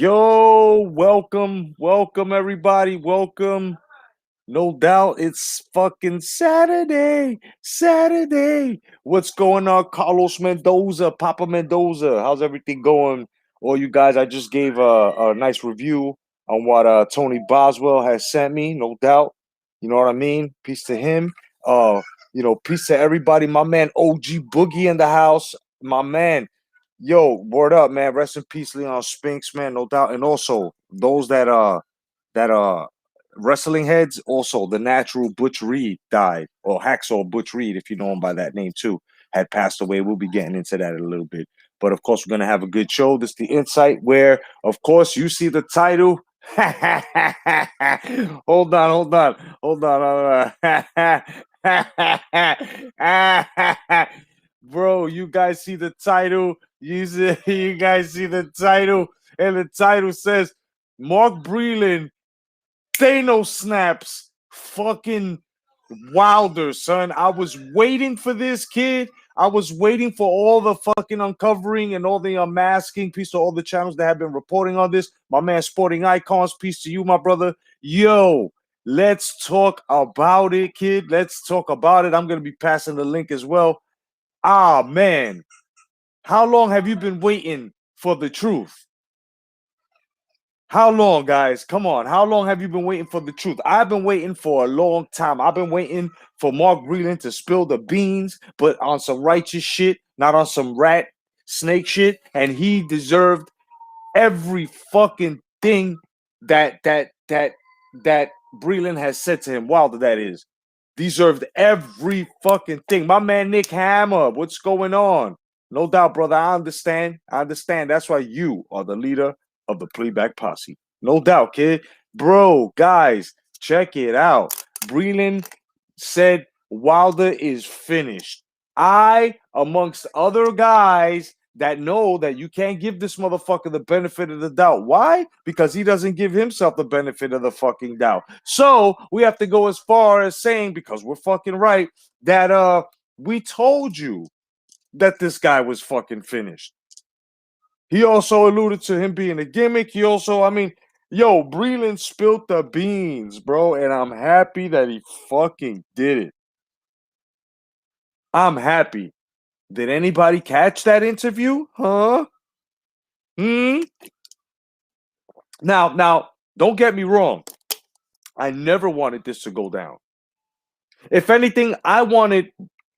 Yo, welcome everybody, welcome. No doubt it's fucking Saturday. What's going on, Carlos Mendoza, Papa Mendoza? How's everything going? All you guys, I just gave a nice review on what Tony Boswell has sent me, no doubt. You know what I mean? Peace to him. Uh, peace to everybody. My man OG Boogie in the house. My man. Yo, word up, man. Rest in peace, Leon Spinks, man, no doubt. And also those that wrestling heads, also the natural Butch Reed died, or Hacksaw Butch Reed, if you know him by that name too, had passed away. We'll be getting into that in a little bit. But of course, we're gonna have a good show. This is the insight where, of course, you see the title. hold on. Bro, you guys see the title. You guys see the title, and the title says Mark Breland Thanos snaps fucking Wilder, son. I was waiting for this, kid. I was waiting for all the fucking uncovering and all the unmasking. Peace to all the channels that have been reporting on this. My man Sporting Icons, peace to you, my brother. Yo, let's talk about it, kid. Let's talk about it. I'm going to be passing the link as well. Ah, man. How long have you been waiting for the truth? How long, guys? Come on. How long have you been waiting for the truth? I've been waiting for a long time. I've been waiting for Mark Breland to spill the beans, but on some righteous shit, not on some rat snake shit. And he deserved every fucking thing that Breland has said to him. Wilder, that is. Deserved every fucking thing. My man Nick Hammer, what's going on? No doubt, brother. I understand. That's why you are the leader of the Playback Posse. No doubt, kid. Bro, guys, check it out. Breland said Wilder is finished. I, amongst other guys that know that you can't give this motherfucker the benefit of the doubt. Why? Because he doesn't give himself the benefit of the fucking doubt. So we have to go as far as saying, because we're fucking right, that we told you that this guy was fucking finished. He also alluded to him being a gimmick. He also, Breland spilled the beans, bro, and I'm happy that he fucking did it. I'm happy. Did anybody catch that interview? Huh? Now, don't get me wrong. I never wanted this to go down. If anything, I wanted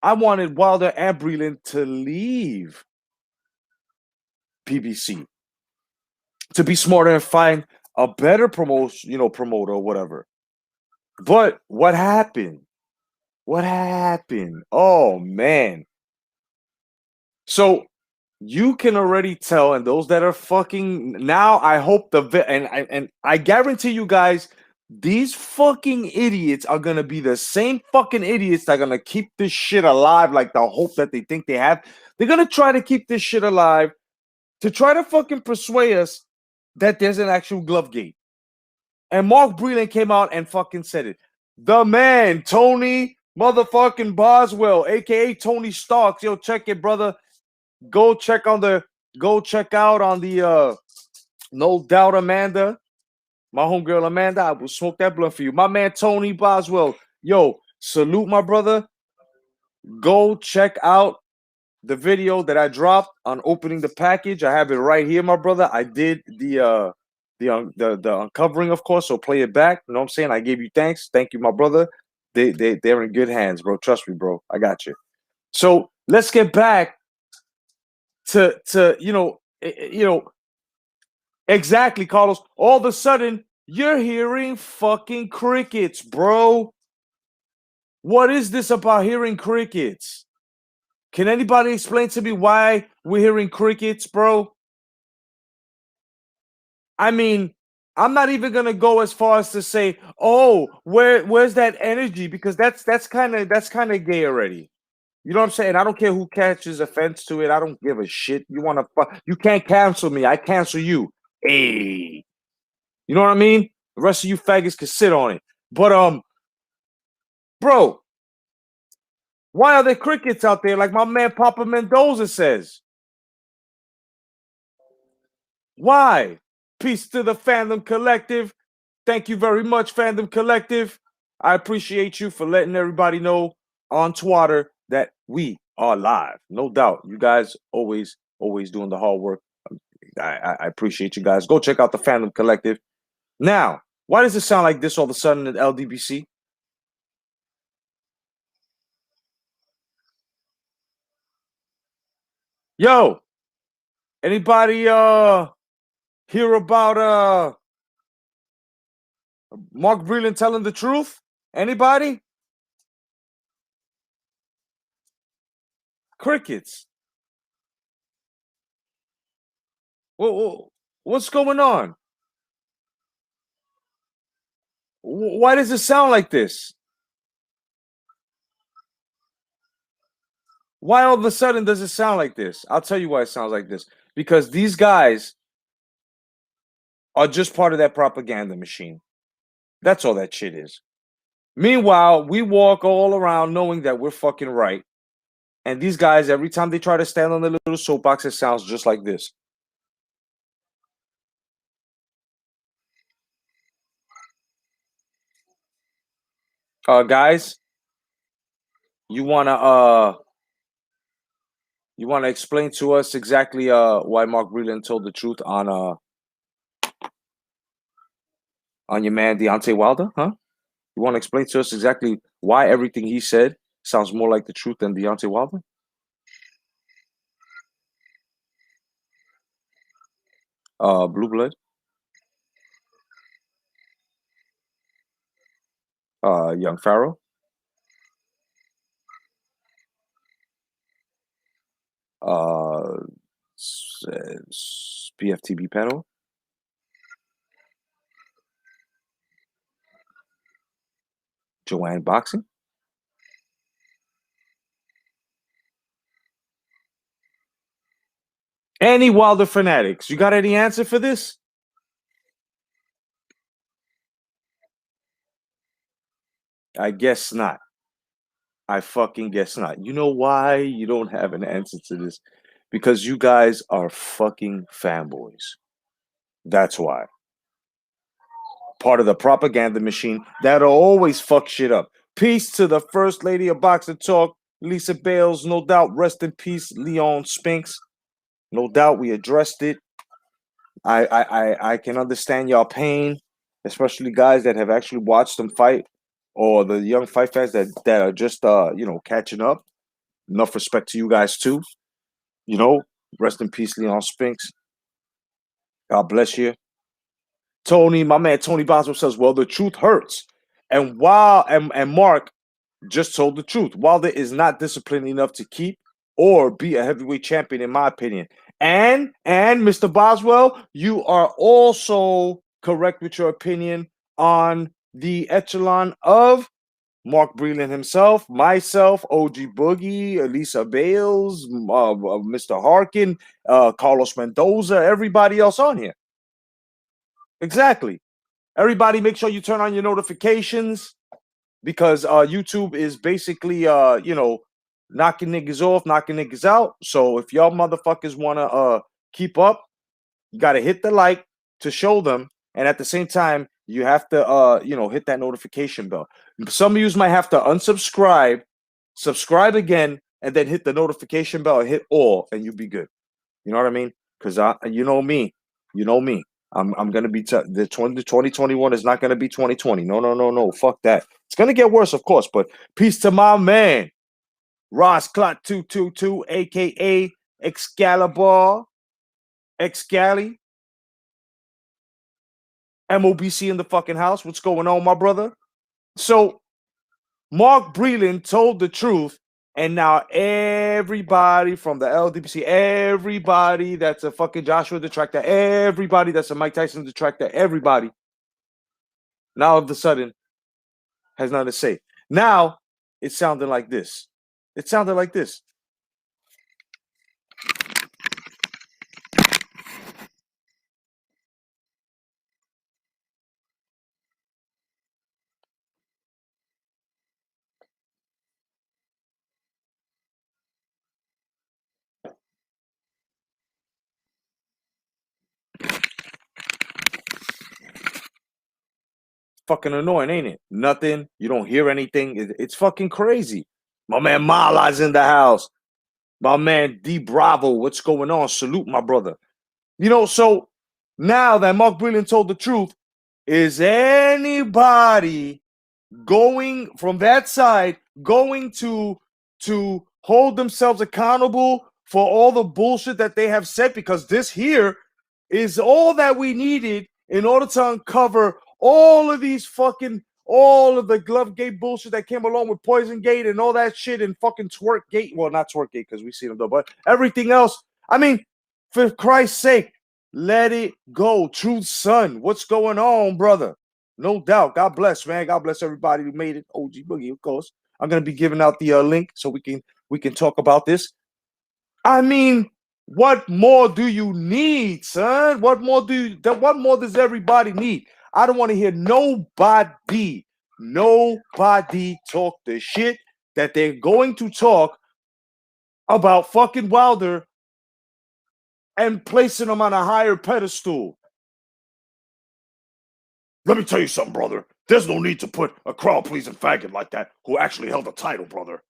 Wilder and Breland to leave PBC, to be smarter and find a better promoter or whatever. But what happened? What happened? Oh man. So you can already tell, and those that are fucking now, I hope and I guarantee you guys, these fucking idiots are gonna be the same fucking idiots that are gonna keep this shit alive, like the hope that they think they have. They're gonna try to keep this shit alive to try to fucking persuade us that there's an actual glove gate. And Mark Breland came out and fucking said it. The man, Tony motherfucking Boswell, aka Tony Starks. Yo, check it, brother. Go check out on the no doubt Amanda. My homegirl Amanda. I will smoke that blunt for you. My man Tony Boswell. Yo, salute my brother. Go check out the video that I dropped on opening the package. I have it right here, my brother. I did the uncovering, of course, so play it back. You know what I'm saying? I gave you thanks. Thank you, my brother. They're in good hands, bro. Trust me, bro. I got you. So let's get back to exactly, Carlos. All of a sudden, you're hearing fucking crickets, bro. What is this about hearing crickets? Can anybody explain to me why we're hearing crickets, bro? I mean, I'm not even gonna go as far as to say, "Oh, where's that energy?" Because that's kind of gay already. You know what I'm saying? I don't care who catches offense to it. I don't give a shit. You can't cancel me. I cancel you. Hey, you know what I mean? The rest of you faggots can sit on it. But bro, why are there crickets out there? Like my man Papa Mendoza says. Why? Peace to the Fandom Collective. Thank you very much, Fandom Collective. I appreciate you for letting everybody know on Twitter that we are live. No doubt. You guys always doing the hard work. I appreciate you guys. Go check out the Fandom Collective. Now, why does it sound like this all of a sudden at LDBC? Yo, anybody hear about Mark Breland telling the truth? Anybody? Crickets. What's going on? Why does it sound like this? Why all of a sudden does it sound like this? I'll tell you why it sounds like this. Because these guys are just part of that propaganda machine. That's all that shit is. Meanwhile, we walk all around knowing that we're fucking right. And these guys, every time they try to stand on their little soapbox, it sounds just like this. Guys, you wanna explain to us exactly why Mark Breland told the truth on your man Deontay Wilder, huh? You want to explain to us exactly why everything he said sounds more like the truth than Deontay Wilder? Blue Blood, Young Pharaoh, uh, PFTB panel, Joanne Boxing, any Wilder fanatics. You got any answer for this? I guess not. I fucking guess not. You know why you don't have an answer to this? Because you guys are fucking fanboys. That's why. Part of the propaganda machine that'll always fuck shit up. Peace to the First Lady of Boxing Talk, Lisa Bales, no doubt. Rest in peace, Leon Spinks. No doubt we addressed it. I can understand y'all pain, especially guys that have actually watched them fight, or the young fight fans that are just catching up. Enough respect to you guys too. You know, rest in peace, Leon Spinks. God bless you. Tony, my man Tony Boswell says, well, the truth hurts. And while and Mark just told the truth. Wilder is not disciplined enough to keep or be a heavyweight champion, in my opinion. And Mr. Boswell, you are also correct with your opinion on the echelon of Mark Breland himself, myself, OG Boogie, Elisa Bales, Mr. Harkin, Carlos Mendoza, everybody else on here. Exactly. Everybody, make sure you turn on your notifications because YouTube is basically knocking niggas off, knocking niggas out. So if y'all motherfuckers wanna keep up, you gotta hit the like to show them, and at the same time, you have to hit that notification bell. Some of you might have to unsubscribe, subscribe again, and then hit the notification bell and hit all, and you'll be good. You know what I mean? Because you know me, you know me. I'm gonna be the 2021 is not gonna be 2020. No, no, no, no. Fuck that. It's gonna get worse, of course. But peace to my man, Ross Clot 222, aka Excalibur, Excali, MOBC in the fucking house. What's going on, my brother? So Mark Breland told the truth, and now everybody from the LDPC, everybody that's a fucking Joshua detractor, everybody that's a Mike Tyson detractor, everybody, now all of a sudden has nothing to say. Now it sounded like this. It sounded like this. Fucking annoying, ain't it? Nothing. You don't hear anything. It's fucking crazy. My man Mala's in the house. My man D Bravo. What's going on? Salute, my brother. So now that Mark Breland told the truth, is anybody going from that side going to hold themselves accountable for all the bullshit that they have said? Because this here is all that we needed in order to uncover all of the glove gate bullshit that came along with Poison Gate and all that shit and fucking Twerk Gate. Well, not Twerk Gate because we see them though, but everything else. I mean, for Christ's sake, let it go. Truth Son, what's going on, brother? No doubt. God bless, man. God bless everybody who made it. OG Boogie, of course. I'm gonna be giving out the link so we can talk about this. I mean, what more do you need, son? What more does everybody need? I don't want to hear nobody talk the shit that they're going to talk about fucking Wilder and placing him on a higher pedestal. Let me tell you something, brother. There's no need to put a crowd-pleasing faggot like that who actually held the title, brother.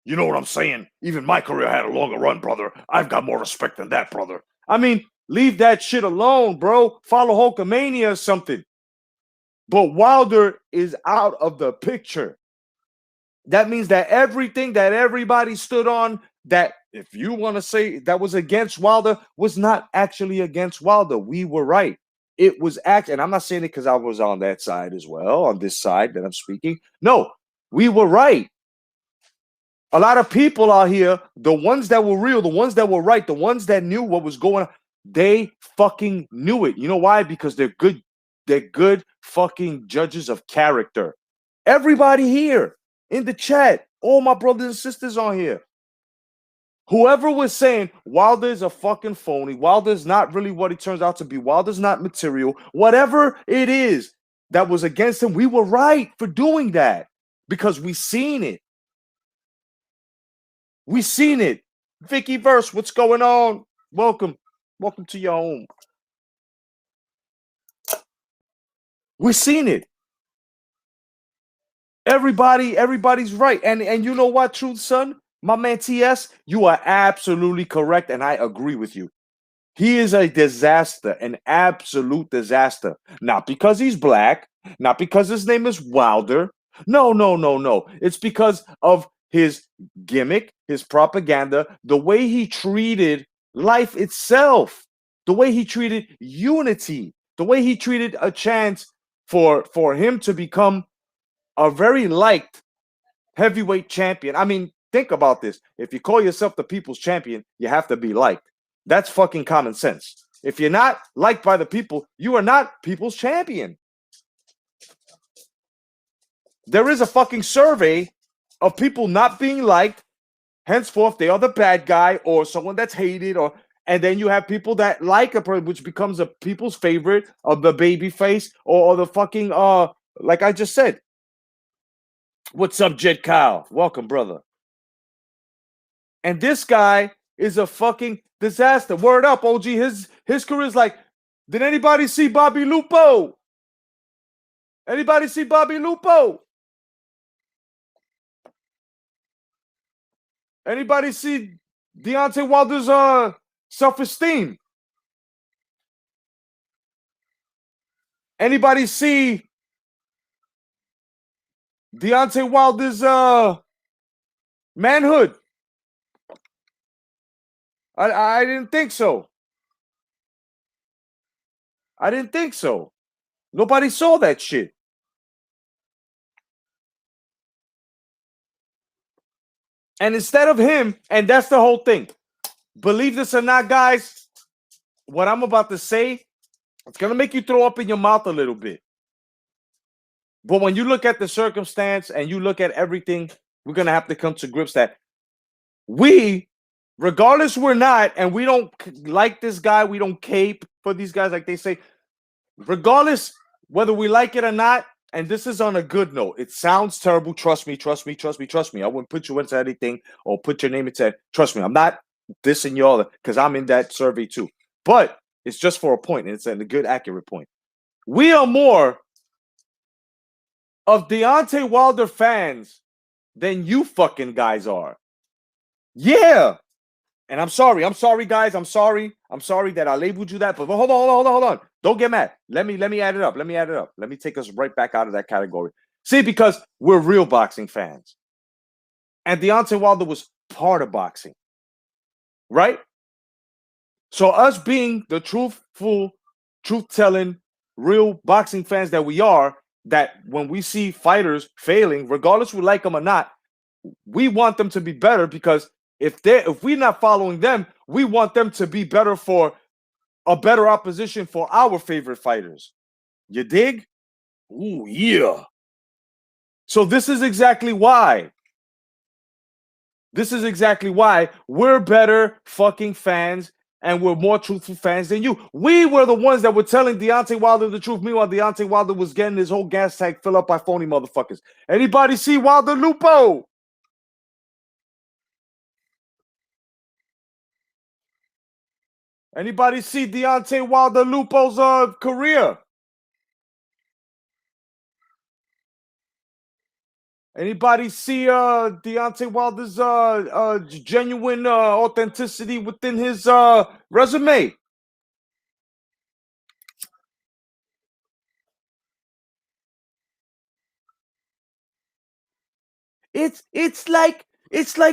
You know what I'm saying? Even my career had a longer run, brother. I've got more respect than that, brother. I mean, leave that shit alone, bro. Follow Hulkamania or something. But Wilder is out of the picture. That means that everything that everybody stood on, that if you want to say that was against Wilder, was not actually against Wilder. We were right. It was and I'm not saying it because I was on that side as well, on this side that I'm speaking. No, we were right. A lot of people out here, the ones that were real, the ones that were right, the ones that knew what was going on, they fucking knew it. You know why? Because they're good fucking judges of character. Everybody here in the chat, all my brothers and sisters on here, whoever was saying Wilder's a fucking phony, Wilder's not really what he turns out to be, Wilder's not material, whatever it is that was against him, we were right for doing that because we seen it. We seen it. Vicky Verse, what's going on? Welcome to your home. We seen it. Everybody's right. And you know what, Truth Son? My man TS, you are absolutely correct, and I agree with you. He is a disaster, an absolute disaster. Not because he's black, not because his name is Wilder. No. It's because of his gimmick, his propaganda, the way he treated life itself, the way he treated unity, the way he treated a chance for him to become a very liked heavyweight champion. I mean, think about this. If you call yourself the people's champion, you have to be liked. That's fucking common sense. If you're not liked by the people, you are not people's champion. There is a fucking survey of people not being liked. Henceforth, they are the bad guy or someone that's hated, and then you have people that like a person, which becomes a people's favorite of the baby face or the fucking like I just said. What's up, Jet Kyle? Welcome, brother. And this guy is a fucking disaster. Word up, OG. His career is like, did anybody see Bobby Lupo? Anybody see Bobby Lupo? Anybody see Deontay Wilder's self-esteem? Anybody see Deontay Wilder's manhood? I didn't think so. I didn't think so. Nobody saw that shit. And instead of him, and that's the whole thing. Believe this or not, guys, what I'm about to say, it's going to make you throw up in your mouth a little bit. But when you look at the circumstance and you look at everything, we're going to have to come to grips that we, regardless we're not, and we don't like this guy, we don't cape for these guys like they say, regardless whether we like it or not, and this is on a good note. It sounds terrible. Trust me. I wouldn't put you into anything or put your name into it. Trust me, I'm not dissing y'all because I'm in that survey too. But it's just for a point, and it's a good, accurate point. We are more of Deontay Wilder fans than you fucking guys are. Yeah. And I'm sorry, guys. I'm sorry that I labeled you that. But hold on. Don't get mad. Let me add it up. Let me take us right back out of that category. See, because we're real boxing fans, and Deontay Wilder was part of boxing, right? So us being the truthful, truth-telling, real boxing fans that we are, that when we see fighters failing, regardless we like them or not, we want them to be better, because if we're not following them, we want them to be better for a better opposition for our favorite fighters. You dig? Ooh, yeah. So this is exactly why. This is exactly why we're better fucking fans and we're more truthful fans than you. We were the ones that were telling Deontay Wilder the truth. Meanwhile, Deontay Wilder was getting his whole gas tank filled up by phony motherfuckers. Anybody see Wilder Lupo? Anybody see Deontay Wilder Lupo's career? Anybody see Deontay Wilder's genuine authenticity within his resume? It's like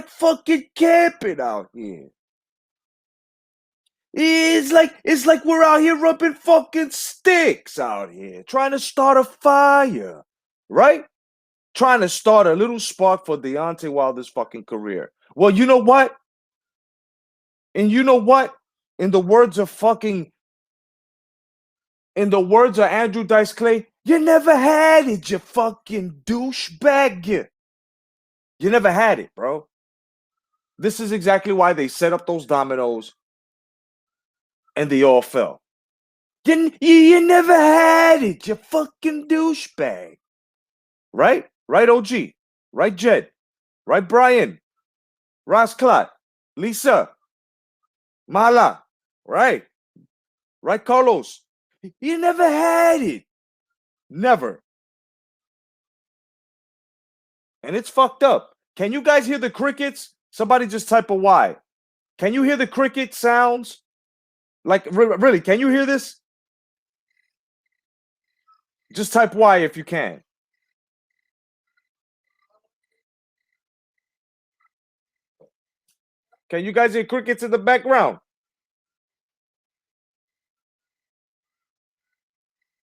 fucking camping out here. It's like we're out here rubbing fucking sticks out here, trying to start a fire, right? Trying to start a little spark for Deontay Wilder's fucking career. Well, you know what? And you know what? In the words of Andrew Dice Clay, you never had it, you fucking douchebag. You never had it, bro. This is exactly why they set up those dominoes and they all fell. You never had it, you fucking douchebag. Right? Right, OG. Right, Jed. Right, Brian. Ross Clot. Lisa. Mala. Right. Right, Carlos. You never had it. Never. And it's fucked up. Can you guys hear the crickets? Somebody just type a Y. Can you hear the cricket sounds? Like, really, can you hear this? Just type Y if you can. Can you guys hear crickets in the background?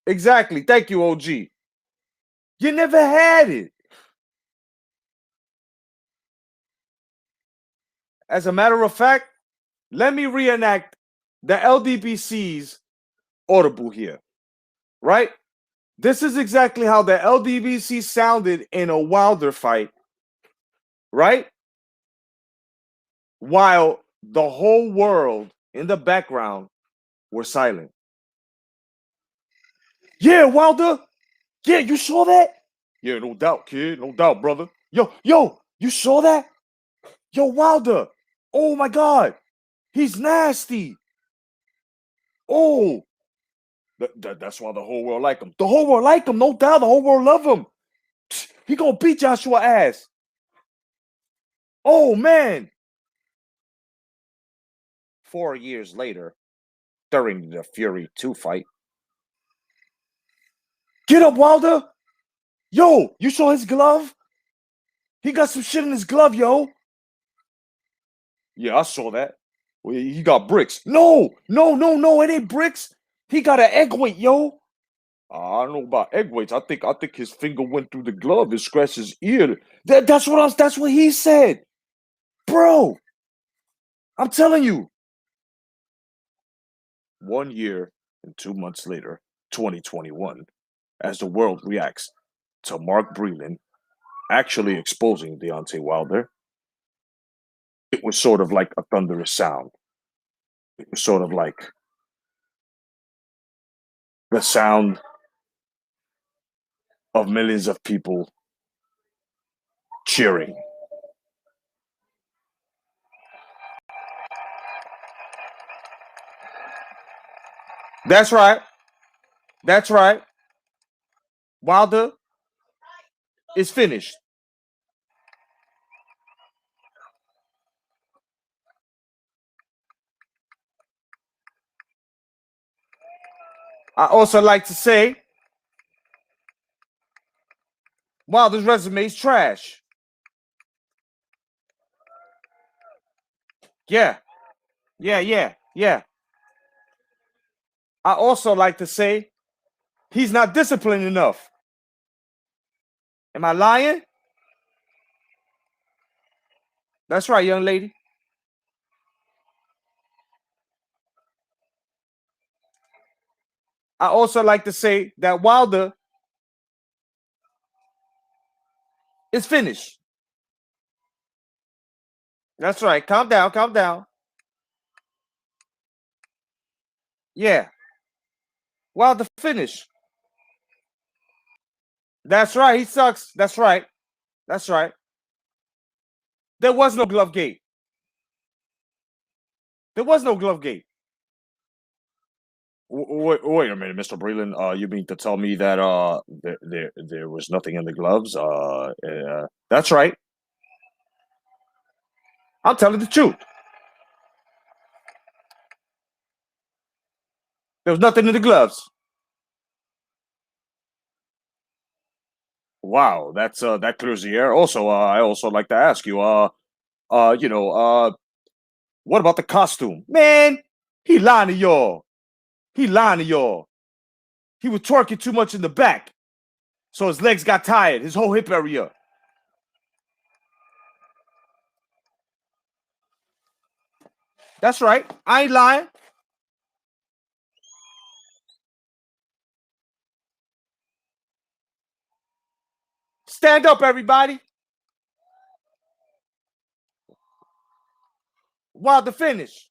Exactly. Thank you, OG. You never had it. As a matter of fact, let me reenact the LDBC's audible here, right? This is exactly how the LDBC sounded in a Wilder fight, right? While the whole world in the background were silent. Yeah, Wilder. Yeah, you saw that? Yeah, no doubt, kid. No doubt, brother. Yo, you saw that? Yo, Wilder. Oh my God. He's nasty. Oh, that's why the whole world like him. The whole world like him, no doubt. The whole world love him. He gonna beat Joshua ass. Oh man. 4 years later, during the Fury 2 fight. Get up, Wilder. Yo, you saw his glove? He got some shit in his glove, yo. Yeah, I saw that. Well, he got bricks. No, it ain't bricks. He got an egg weight, yo. I don't know about egg weights. I think his finger went through the glove and scratched his ear. That's what he said. Bro, I'm telling you. 1 year and 2 months later, 2021, as the world reacts to Mark Breland actually exposing Deontay Wilder, it was sort of like a thunderous sound. It was sort of like the sound of millions of people cheering. That's right. That's right. Wilder, is finished. I also like to say Wilder's resume is trash. Yeah, yeah. I also like to say he's not disciplined enough. Am I lying? That's right, young lady. I also like to say that Wilder is finished. That's right. Calm down, calm down. Yeah. Wilder finished. That's right. He sucks. That's right. That's right. There was no glove gate. There was no glove gate. Wait a minute, Mr. Breland. You mean to tell me that there was nothing in the gloves? That's right. I'm telling the truth. There was nothing in the gloves. Wow, that clears the air. Also, I also like to ask you, what about the costume? Man, he lying to y'all. He lying to y'all. He was twerking too much in the back, so his legs got tired. His whole hip area. That's right. I ain't lying. Stand up, everybody. While the finish.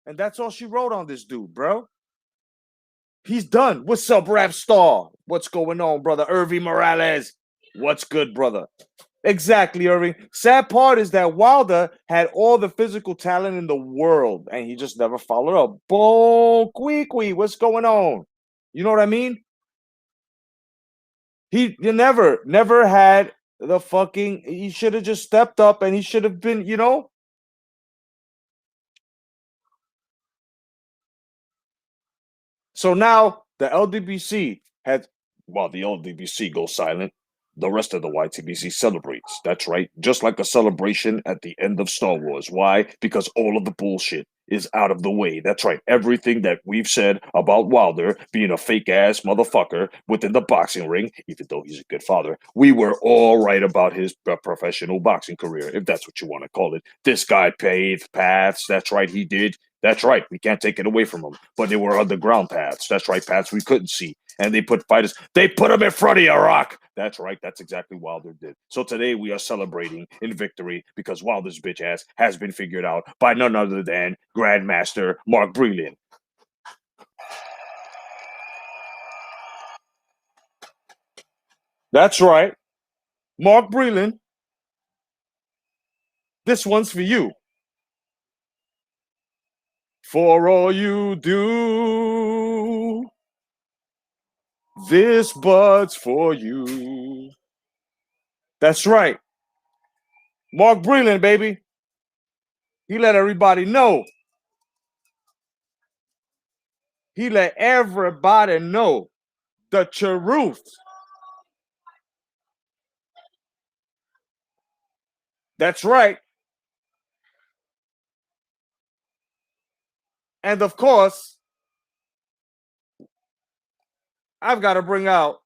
And that's all she wrote on this dude, bro. He's done. What's up, rap star? What's going on, brother? Irving Morales. What's good, brother? Exactly, Irving. Sad part is that Wilder had all the physical talent in the world, and he just never followed up. Boom, Quee, what's going on? You know what I mean? He never had the fucking. He should have just stepped up, and he should have been, So now the LDBC had, while the LDBC goes silent, the rest of the YTBC celebrates. That's right. Just like a celebration at the end of Star Wars. Why? Because all of the bullshit is out of the way. That's right. Everything that we've said about Wilder being a fake ass motherfucker within the boxing ring, even though he's a good father, we were all right about his professional boxing career, if that's what you want to call it. This guy paved paths. That's right. He did. That's right. We can't take it away from him. But they were underground paths. That's right. Paths we couldn't see. And they put fighters, they put them in front of you, Rock. That's right. That's exactly Wilder did. So today we are celebrating in victory because Wilder's bitch ass has been figured out by none other than Grandmaster Mark Breland. That's right. Mark Breland, this one's for you. For all you do, this bud's for you. That's right. Mark Breland, baby. He let everybody know. He let everybody know the truth. That's right. And of course, I've got to bring out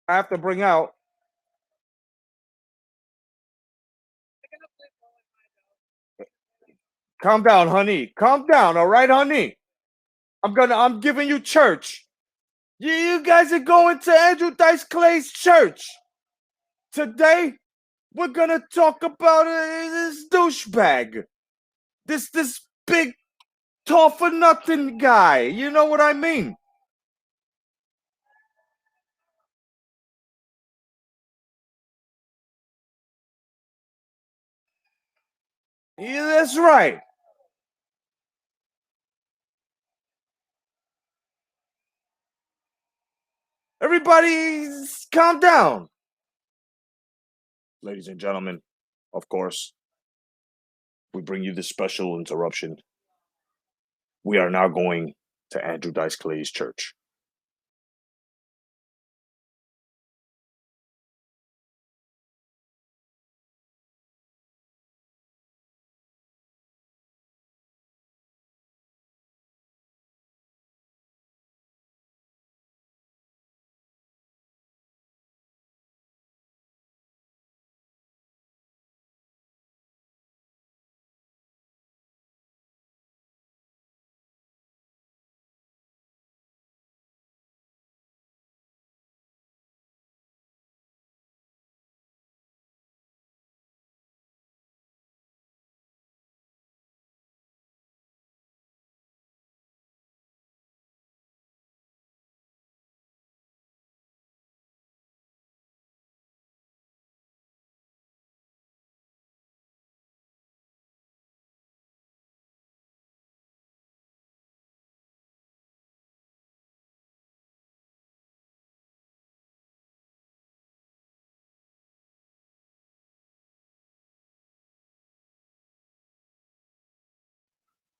I have to bring out calm down, honey. Calm down, all right, honey. I'm giving you church. You guys are going to Andrew Dice Clay's church. Today, we're gonna talk about this douchebag. This big tall for nothing guy. You know what I mean? Yeah, that's right. Everybody, calm down. Ladies and gentlemen, of course, we bring you this special interruption. We are now going to Andrew Dice Clay's church.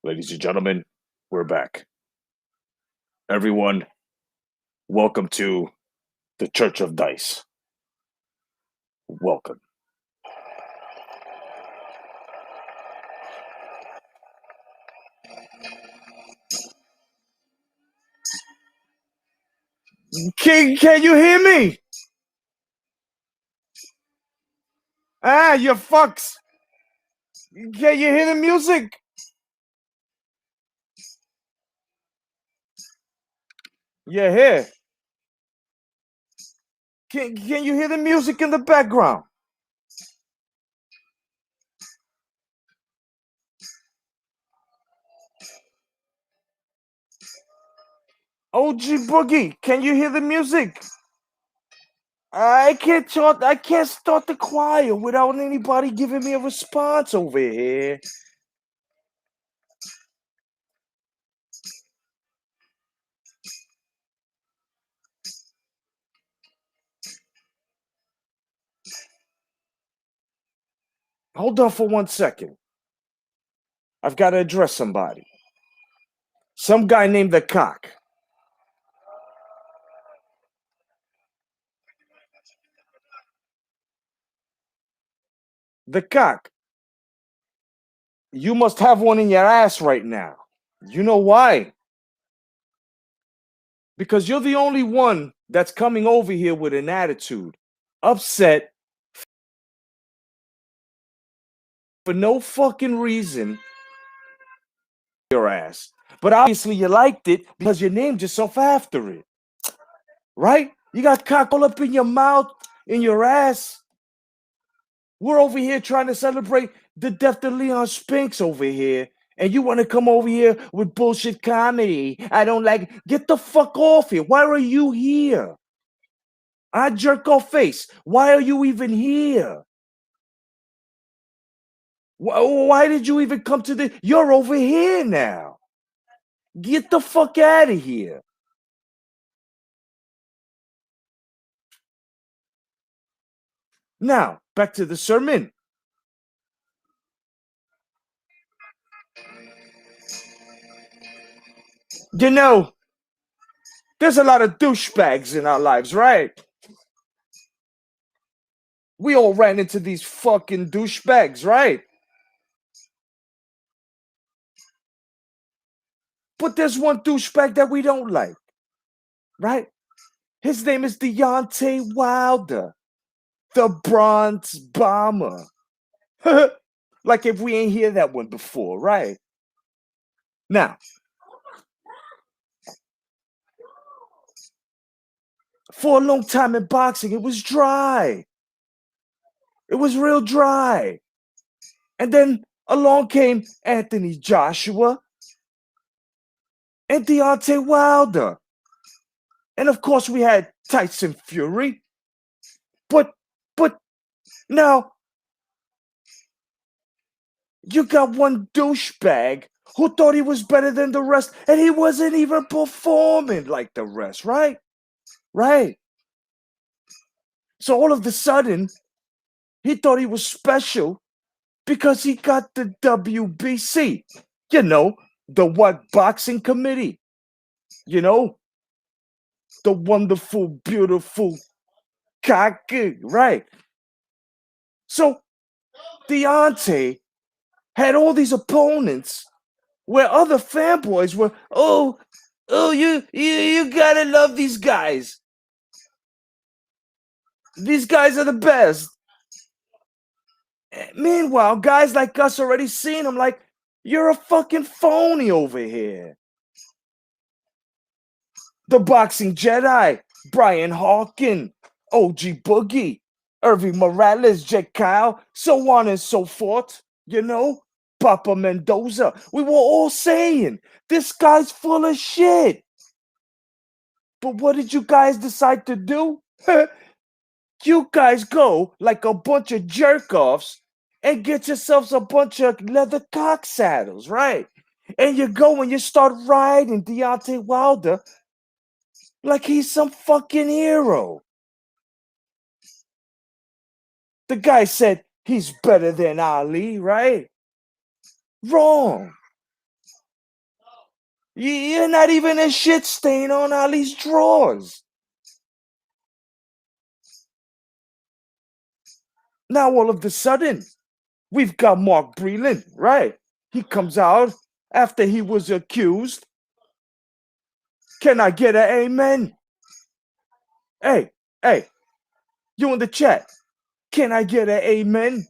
Ladies and gentlemen, we're back. Everyone, welcome to the Church of Dice. Welcome. Can you hear me? Ah, you fucks. Can you hear the music? Yeah, here. Can you hear the music in the background? OG Boogie, can you hear the music? I can't start the choir without anybody giving me a response over here. Hold on for 1 second. I've got to address somebody. Some guy named the Cock. The Cock. You must have one in your ass right now. You know why? Because you're the only one that's coming over here with an attitude, upset for no fucking reason. Your ass. But obviously you liked it because you named yourself after it. Right? You got cock all up in your mouth, in your ass. We're over here trying to celebrate the death of Leon Spinks over here. And you want to come over here with bullshit comedy. I don't like. Get the fuck off here. Why are you here? I jerk off face. Why are you even here? Why did you even come to the? You're over here now. Get the fuck out of here. Now, back to the sermon. You know, there's a lot of douchebags in our lives, right? We all ran into these fucking douchebags, right? But there's one douchebag that we don't like, right? His name is Deontay Wilder, the Bronze Bomber. Like if we ain't hear that one before, right? Now, for a long time in boxing, it was dry. It was real dry. And then along came Anthony Joshua and Deontay Wilder. And of course, we had Tyson Fury. But now You got one douchebag who thought he was better than the rest, and he wasn't even performing like the rest, right? Right. So all of a sudden, he thought he was special because he got the WBC. You know, the what boxing committee. You know, the wonderful, beautiful cocky, right? So Deontay had all these opponents where other fanboys were, you gotta love these guys. These guys are the best. Meanwhile, guys like us already seen him like, you're a fucking phony over here. The Boxing Jedi, Brian Hawkin, OG Boogie, Irving Morales, Jake Kyle, so on and so forth, you know? Papa Mendoza. We were all saying, this guy's full of shit. But what did you guys decide to do? You guys go like a bunch of jerk-offs and get yourselves a bunch of leather cock saddles, right? And you go and you start riding Deontay Wilder like he's some fucking hero. The guy said he's better than Ali, right? Wrong. You're not even a shit stain on Ali's drawers. Now all of a sudden, we've got Mark Breland, right? He comes out after he was accused. Can I get an amen? Hey, you in the chat. Can I get an amen?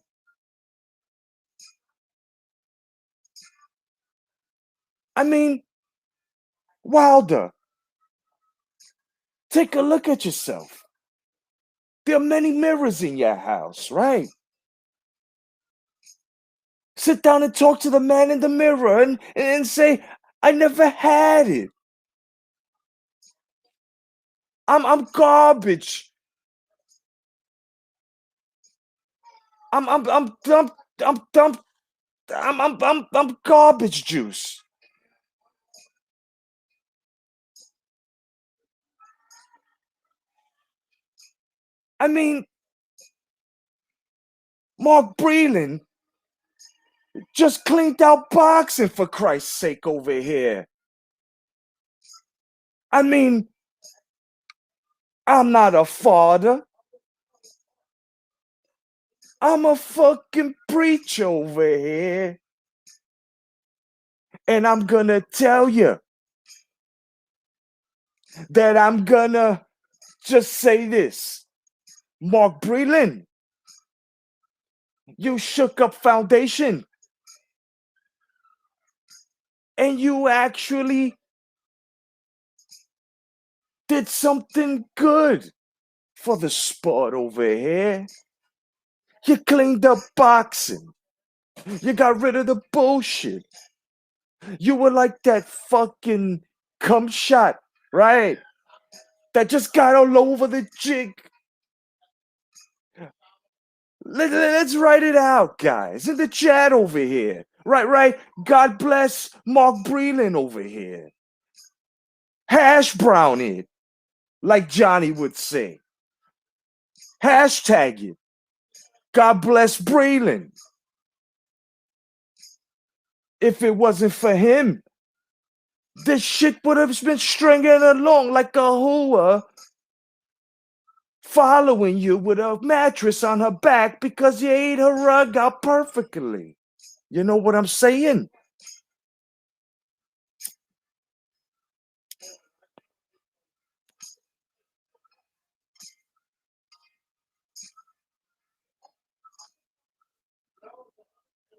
I mean, Wilder, take a look at yourself. There are many mirrors in your house, right? Sit down and talk to the man in the mirror and say, I never had it. I'm garbage. I'm garbage juice. I mean, Mark Breland just cleaned out boxing for Christ's sake over here. I mean, I'm not a father. I'm a fucking preacher over here. And I'm gonna tell you that I'm gonna just say this. Mark Breland, you shook up foundation. And you actually did something good for the sport over here. You cleaned up boxing. You got rid of the bullshit. You were like that fucking cum shot, right? That just got all over the jig. Let's write it out, guys, in the chat over here. Right. God bless Mark Breland over here. Hash brown it, like Johnny would say. Hashtag it. God bless Breland. If it wasn't for him, this shit would have been stringing along like a hua, following you with a mattress on her back because you ate her rug out perfectly. You know what I'm saying?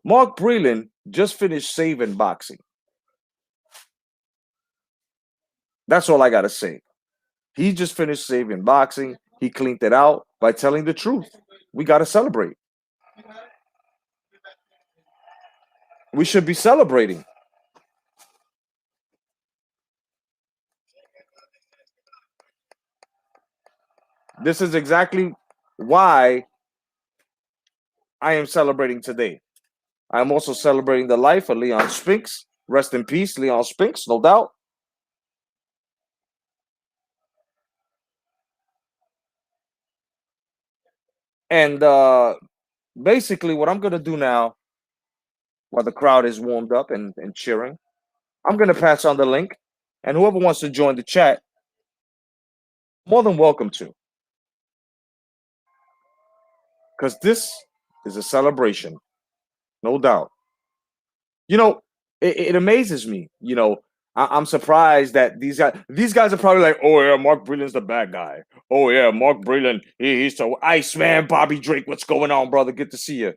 Mark Breland just finished saving boxing. That's all I gotta say. He just finished saving boxing. He cleaned it out by telling the truth. We gotta celebrate. We should be celebrating. This is exactly why I am celebrating today. I'm also celebrating the life of Leon Spinks. Rest in peace, Leon Spinks, no doubt. And basically, what I'm gonna do now, while the crowd is warmed up and cheering, I'm gonna pass on the link, and whoever wants to join the chat, more than welcome to, because this is a celebration, no doubt. You know, it amazes me. I'm surprised that these guys are probably like, oh yeah, Mark Breland's the bad guy. Oh yeah, Mark Breland, he's so Iceman, Bobby Drake. What's going on, brother? Good to see you.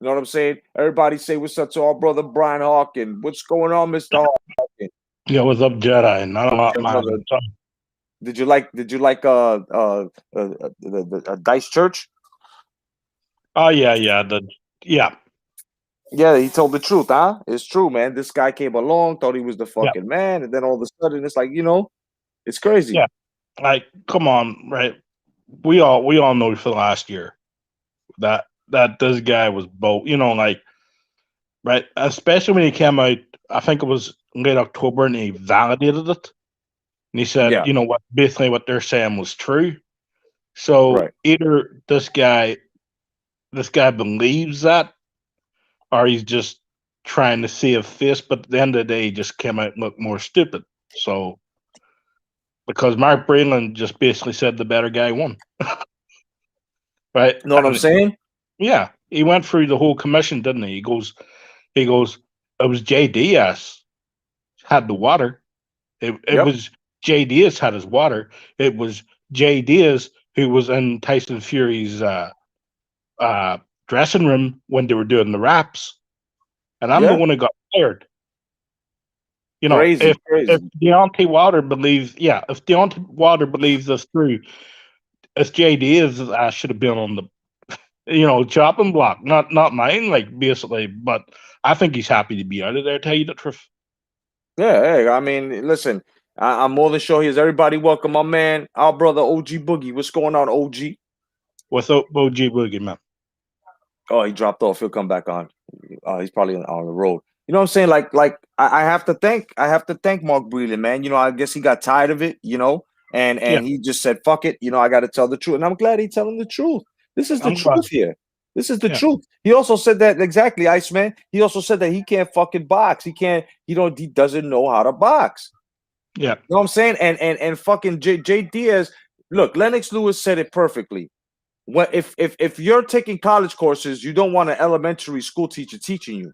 You know what I'm saying? Everybody say what's up to our brother Brian Hawkin. What's going on, Mr. Hawkin? Yeah, what's up, Jedi? Not a lot, Yeah, man. brother. Did you like the Dice Church? Oh yeah. Yeah, Yeah, he told the truth, huh? It's true, man. This guy came along, thought he was the yeah, fucking man, and then all of a sudden it's like, it's crazy. yeah. Like, come on, right? We all know for last year that this guy was both, like, right, especially when he came out. I think it was late October, and he validated it, and he said, Yeah, what basically what they're saying was true. So right. either this guy believes that, or he's just trying to save face. But at the end of the day, he just came out and looked more stupid. So because Mark Breland just basically said the better guy won, right? You know what I'm And saying? yeah, he went through the whole commission, didn't he? He goes, it was JDS had the water. It Yep. was JDS had his water. It was JDS who was in Tyson Fury's uh, dressing room when they were doing the raps, and I'm the Yeah. one who got fired. Crazy, If crazy. Deontay Wilder believes this through, if JD is, I should have been on the chopping block, not mine, like, basically. But I think he's happy to be out of there. Tell you the truth. Yeah, hey, I mean, listen, I'm more than sure he's everybody welcome, my man, our brother OG Boogie. What's going on, OG? What's up, OG Boogie, man? Oh, he dropped off. He'll come back on. He's probably on the road. You know what I'm saying? Like I have to thank Mark Breland, man. I guess he got tired of it, and Yeah, and he just said, "Fuck it." I got to tell the truth, and I'm glad he's telling the truth. This is the I'm glad. truth here. This is the Yeah, truth. He also said that exactly, Iceman. He also said that he can't fucking box. He can't. He doesn't know how to box. yeah, You know what I'm saying? And fucking Jay Diaz. Look, Lennox Lewis said it perfectly. If you're taking college courses, you don't want an elementary school teacher teaching you.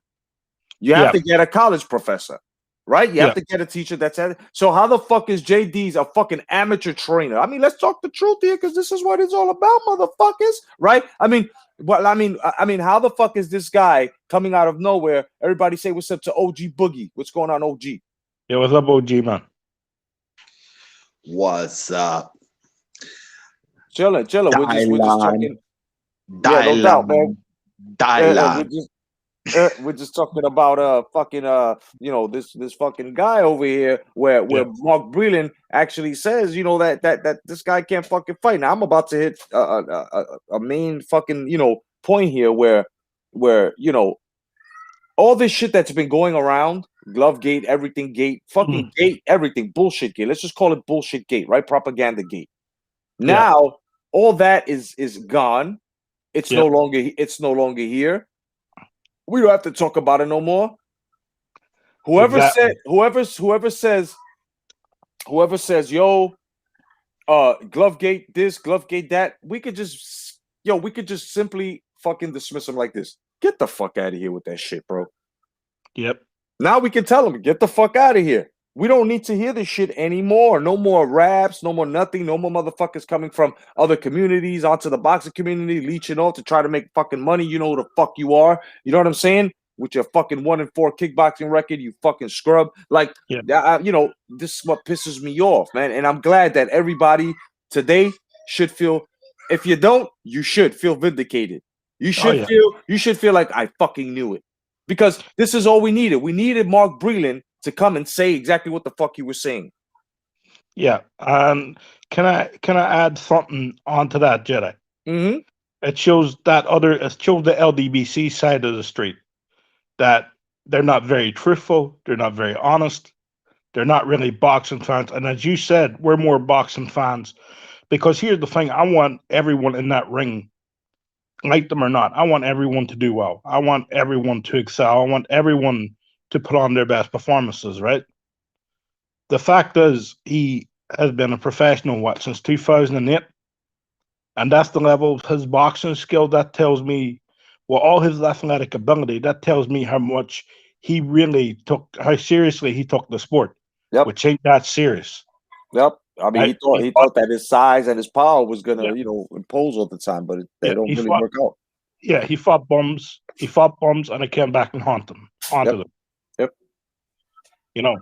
You have yeah, to get a college professor, right? You have yeah, to get a teacher that's at it. So how the fuck is JD's a fucking amateur trainer? I mean, let's talk the truth here, because this is what it's all about, motherfuckers, right? I mean, how the fuck is this guy coming out of nowhere? Everybody say what's up to OG Boogie. What's going on, OG? yeah. What's up, OG, man? What's up? Chilling, chilling. We're just Dylan, talking. Yeah, no doubt, man. Dylan, We're Dylan. just we're just talking about fucking this fucking guy over here where Yeah, Mark Breland actually says that this guy can't fucking fight. Now I'm about to hit a main fucking point here where all this shit that's been going around, glove gate, everything gate, mm, fucking gate, everything bullshit gate. Let's just call it bullshit gate, right? Propaganda gate. yeah, Now all that is gone. It's no yep, longer here. We don't have to talk about it no more. Whoever exactly. said, whoever says, yo, glove gate this, glove gate that, we could just simply fucking dismiss him like this. Get the fuck out of here with that shit, bro. Yep, Now we can tell him, get the fuck out of here. We don't need to hear this shit anymore. No more raps, no more nothing, no more motherfuckers coming from other communities onto the boxing community, leeching off to try to make fucking money. You know who the fuck you are. You know what I'm saying? With your fucking 1-4 kickboxing record, you fucking scrub. Like, yep. this is what pisses me off, man. And I'm glad that everybody today should feel. If you don't, you should feel vindicated. You Oh should yeah, feel. You should feel like I fucking knew it, because this is all we needed. We needed Mark Breland to come and say exactly what the fuck he was saying. yeah. And can I add something onto that, Jedi? Mm-hmm. It shows that other. It shows the LDBC side of the street that they're not very truthful. They're not very honest. They're not really boxing fans. And as you said, we're more boxing fans because here's the thing: I want everyone in that ring, like them or not, I want everyone to do well. I want everyone to excel. I want everyone to put on their best performances. Right. The fact is, he has been a professional what since 2008, and that's the level of his boxing skill. That tells me, well, all his athletic ability. That tells me how much he really took, how seriously he took the sport, Yep. which ain't that serious. Yep. I mean, Right? he thought that his size and his power was Yeah, gonna, impose all the time, but they yeah, don't he really fought. work out. Yeah, he fought bums. He fought bums, and it came back and haunted Yep. them. Yep.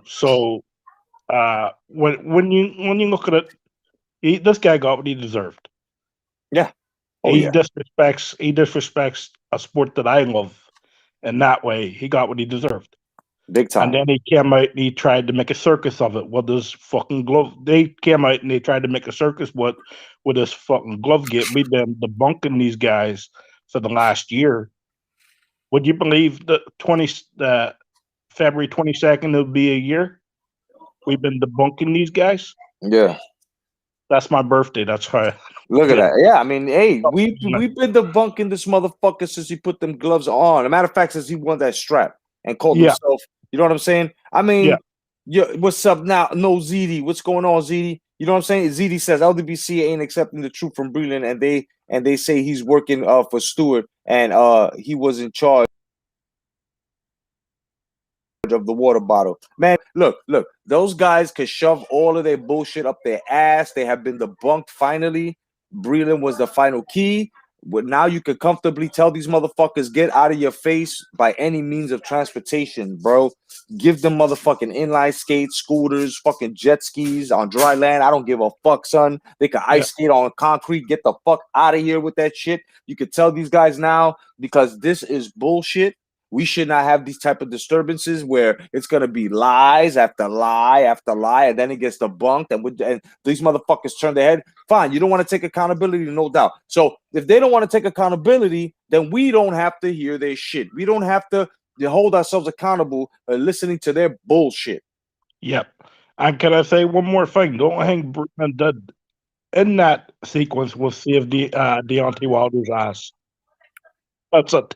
So when you look at it, this guy got what he deserved. Yeah. Oh He yeah. disrespects a sport that I love, and that way he got what he deserved. Big And time. then he came out and he tried to make a circus of it with his fucking glove. They came out and they tried to make a circus with this fucking glove get. We've been debunking these guys for the last year. Would you believe that February 22nd it'll be a year? We've been debunking these guys. Yeah. That's my birthday. That's why. Look at Yeah. that. Yeah, I mean, hey, we've been debunking this motherfucker since he put them gloves on. As a matter of fact, since he won that strap and called Yeah. himself, you know what I'm saying? I Yeah. mean, what's up now? No ZD. What's going on, ZD? You know what I'm saying? ZD says LDBC ain't accepting the truth from Breland, and they say he's working for Stewart and he was in charge of the water bottle. Man, look, those guys could shove all of their bullshit up their ass. They have been debunked finally. Breland was the final key. But now you could comfortably tell these motherfuckers, get out of your face by any means of transportation, bro. Give them motherfucking inline skates, scooters, fucking jet skis on dry land. I don't give a fuck, son. They can ice skate on concrete. Get the fuck out of here with that shit. You could tell these guys now because this is bullshit. We should not have these type of disturbances where it's gonna be lies after lie after lie, and then it gets debunked, and these motherfuckers turn their head. Fine, you don't want to take accountability, no doubt. So if they don't want to take accountability, then we don't have to hear their shit. We don't have to hold ourselves accountable listening to their bullshit. Yep. And can I say one more thing? Don't hang Breland dead. In that sequence, we'll save Deontay Wilder's ass. That's it.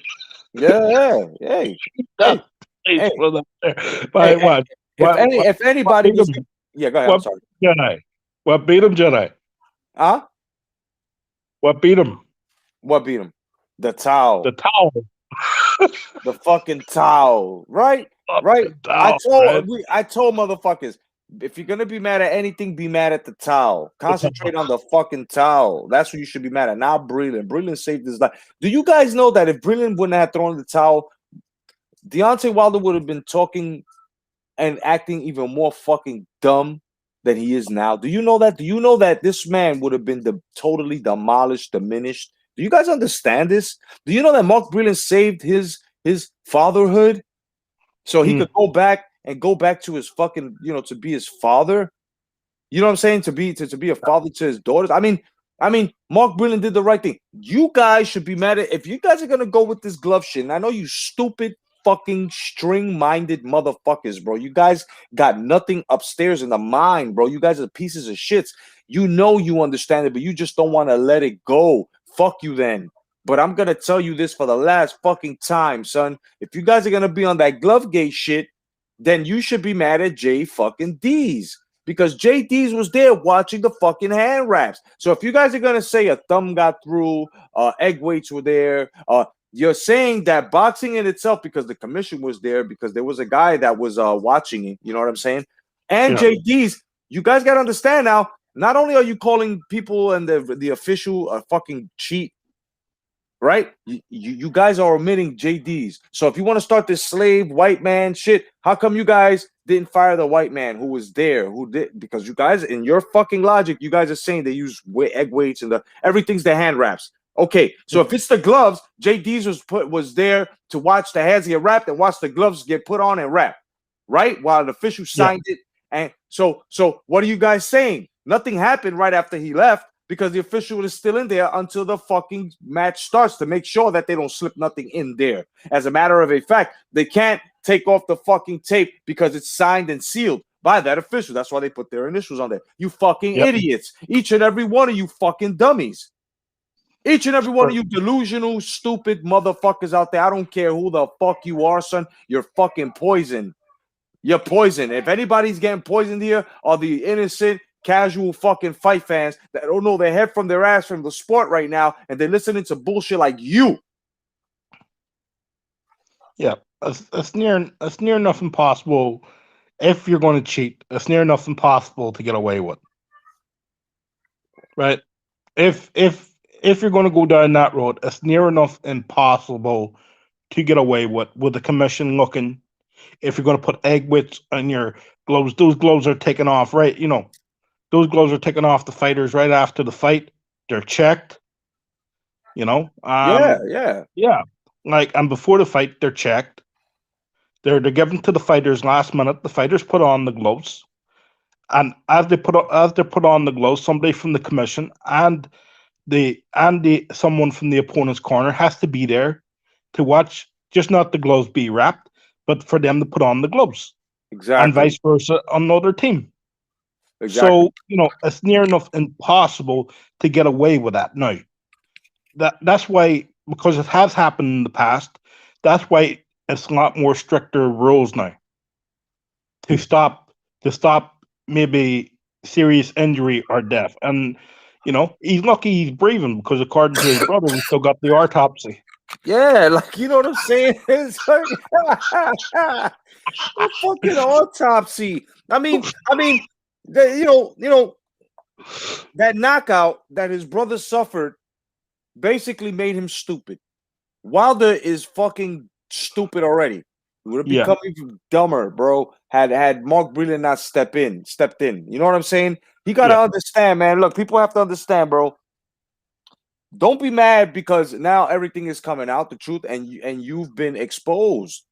Yeah, hey, hey, hey, For that there. hey, But hey, if anybody beat was, him? yeah, go ahead. I'm What sorry. Jedi? What beat him, Jedi? Huh? What beat him? What beat him? The towel. The towel. The fucking towel, right? Right. The towel, right? I told motherfuckers, if you're gonna be mad at anything, be mad at the towel. Concentrate on the fucking towel. That's what you should be mad at. Not Breland. Breland saved his life. Do you guys know that if Breland wouldn't have thrown the towel, Deontay Wilder would have been talking and acting even more fucking dumb than he is now? Do you know that? Do you know that this man would have been totally demolished, diminished? Do you guys understand this? Do you know that Mark Breland saved his fatherhood so he could go back to his fucking, to be his father? You know what I'm saying? To be a father to his daughters. I mean, Mark Breland did the right thing. You guys should be mad at if you guys are gonna go with this glove shit. And I know you stupid fucking string-minded motherfuckers, bro. You guys got nothing upstairs in the mind, bro. You guys are pieces of shits. You know you understand it, but you just don't want to let it go. Fuck you then. But I'm gonna tell you this for the last fucking time, son. If you guys are gonna be on that glove gate shit, then you should be mad at J fucking D's. Because JD's was there watching the fucking hand wraps. So if you guys are gonna say a thumb got through, egg weights were there, you're saying that boxing in itself, because the commission was there, because there was a guy that was watching it. You know what I'm saying? And JD's, you guys gotta understand now. Not only are you calling people and the official a fucking cheat, right? You guys are omitting JD's. So if you want to start this slave white man shit, how come you guys didn't fire the white man who was there? Who did? Because you guys, in your fucking logic, you guys are saying they use egg weights and everything's the hand wraps. Okay, so if it's the gloves, JD's was there to watch the hands get wrapped and watch the gloves get put on and wrapped, right? While the official signed it. And so what are you guys saying? Nothing happened right after he left. because the official is still in there until the fucking match starts to make sure that they don't slip nothing in there. As a matter of a fact, they can't take off the fucking tape because it's signed and sealed by that official. That's why they put their initials on there. You fucking Yep. idiots. Each and every one of you fucking dummies. Each and every one of Sure. you delusional, stupid motherfuckers out there. I don't care who the fuck you are, son. You're fucking poison. You're poison. If anybody's getting poisoned here are the innocent, casual fucking fight fans that don't know their head from their ass from the sport right now, and they're listening to bullshit like you. Yeah, it's near enough impossible. If you're going to cheat, it's near enough impossible to get away with. Right? If you're going to go down that road, it's near enough impossible to get away with the commission looking. If you're going to put egg whips on your gloves, those gloves are taken off, right? You know, those gloves are taken off the fighters right after the fight. They're checked. You know, Yeah. yeah, like, and before the fight, they're checked. They're given to the fighters last minute. The fighters put on the gloves, and as they're put on the gloves, somebody from the commission and the someone from the opponent's corner has to be there to watch, just not the gloves be wrapped, but for them to put on the gloves, and Exactly. vice versa on the other team. Exactly. So, you know, it's near enough impossible to get away with that now. That's why, because it has happened in the past, that's why it's a lot more stricter rules now to stop maybe serious injury or death. And you know, he's lucky he's breathing, because according to his brother, we still got the autopsy. Yeah, like, you know what I'm saying? It's like a fucking autopsy. I mean, you know, that knockout that his brother suffered basically made him stupid. Wilder is fucking stupid already. He would have Yeah, become even dumber, bro. Had Mark Breland not stepped in. You know what I'm saying? He gotta yeah, understand, man. Look, people have to understand, bro. Don't be mad because now everything is coming out, the truth, and you've been exposed.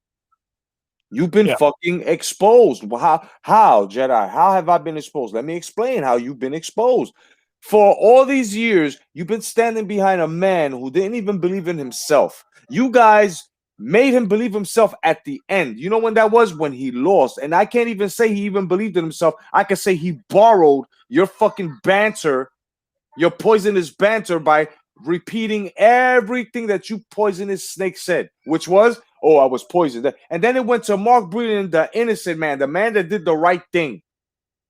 You've been yeah, fucking exposed. How, Jedi? How have I been exposed? Let me explain how you've been exposed. For all these years, you've been standing behind a man who didn't even believe in himself. You guys made him believe himself at the end. You know when that was? When he lost. And I can't even say he even believed in himself. I can say he borrowed your fucking banter, your poisonous banter, by repeating everything that you poisonous snake said, which was, oh, I was poisoned. And then it went to Mark Breland, the innocent man, the man that did the right thing.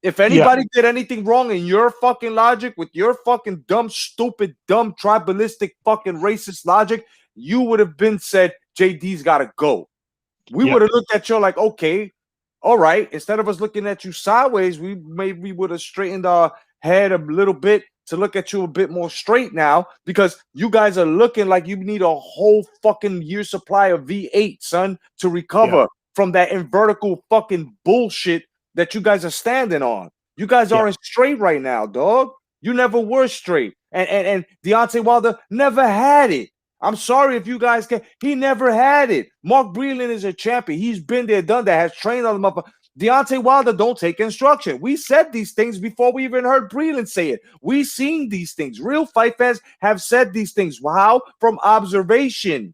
If yeah, anybody did anything wrong in your fucking logic, with your fucking dumb, stupid, dumb, tribalistic, fucking racist logic, you would have been said, JD's got to go. We yeah, would have looked at you like, okay, all right. Instead of us looking at you sideways, we would have straightened our head a little bit to look at you a bit more straight now, because you guys are looking like you need a whole fucking year supply of V8, son, to yeah, recover from that invertical fucking bullshit that you guys are standing on. You guys yeah, aren't straight right now, dog. You never were straight. And Deontay Wilder never had it. I'm sorry if you guys can. He never had it. Mark Breland is a champion. He's been there, done that, has trained on them up. Deontay Wilder don't take instruction. We said these things before we even heard Breland say it. We seen these things. Real fight fans have said these things. How? From observation.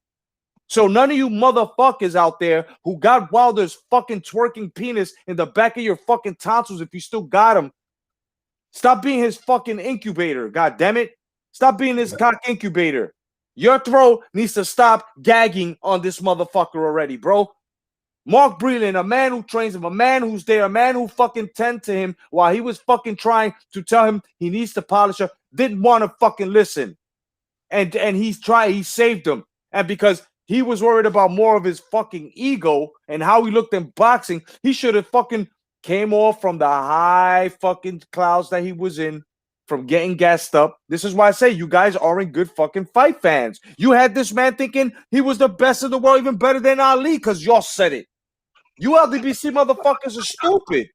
So none of you motherfuckers out there who got Wilder's fucking twerking penis in the back of your fucking tonsils, if you still got him, stop being his fucking incubator. God damn it. Stop being his cock incubator. Your throat needs to stop gagging on this motherfucker already, bro. Mark Breland, a man who trains him, a man who's there, a man who fucking tend to him while he was fucking trying to tell him he needs to polish up, didn't want to fucking listen. And he saved him. And because he was worried about more of his fucking ego and how he looked in boxing, he should have fucking came off from the high fucking clouds that he was in, from getting gassed up. This is why I say you guys aren't good fucking fight fans. You had this man thinking he was the best in the world, even better than Ali, because y'all said it. You LDBC motherfuckers are stupid.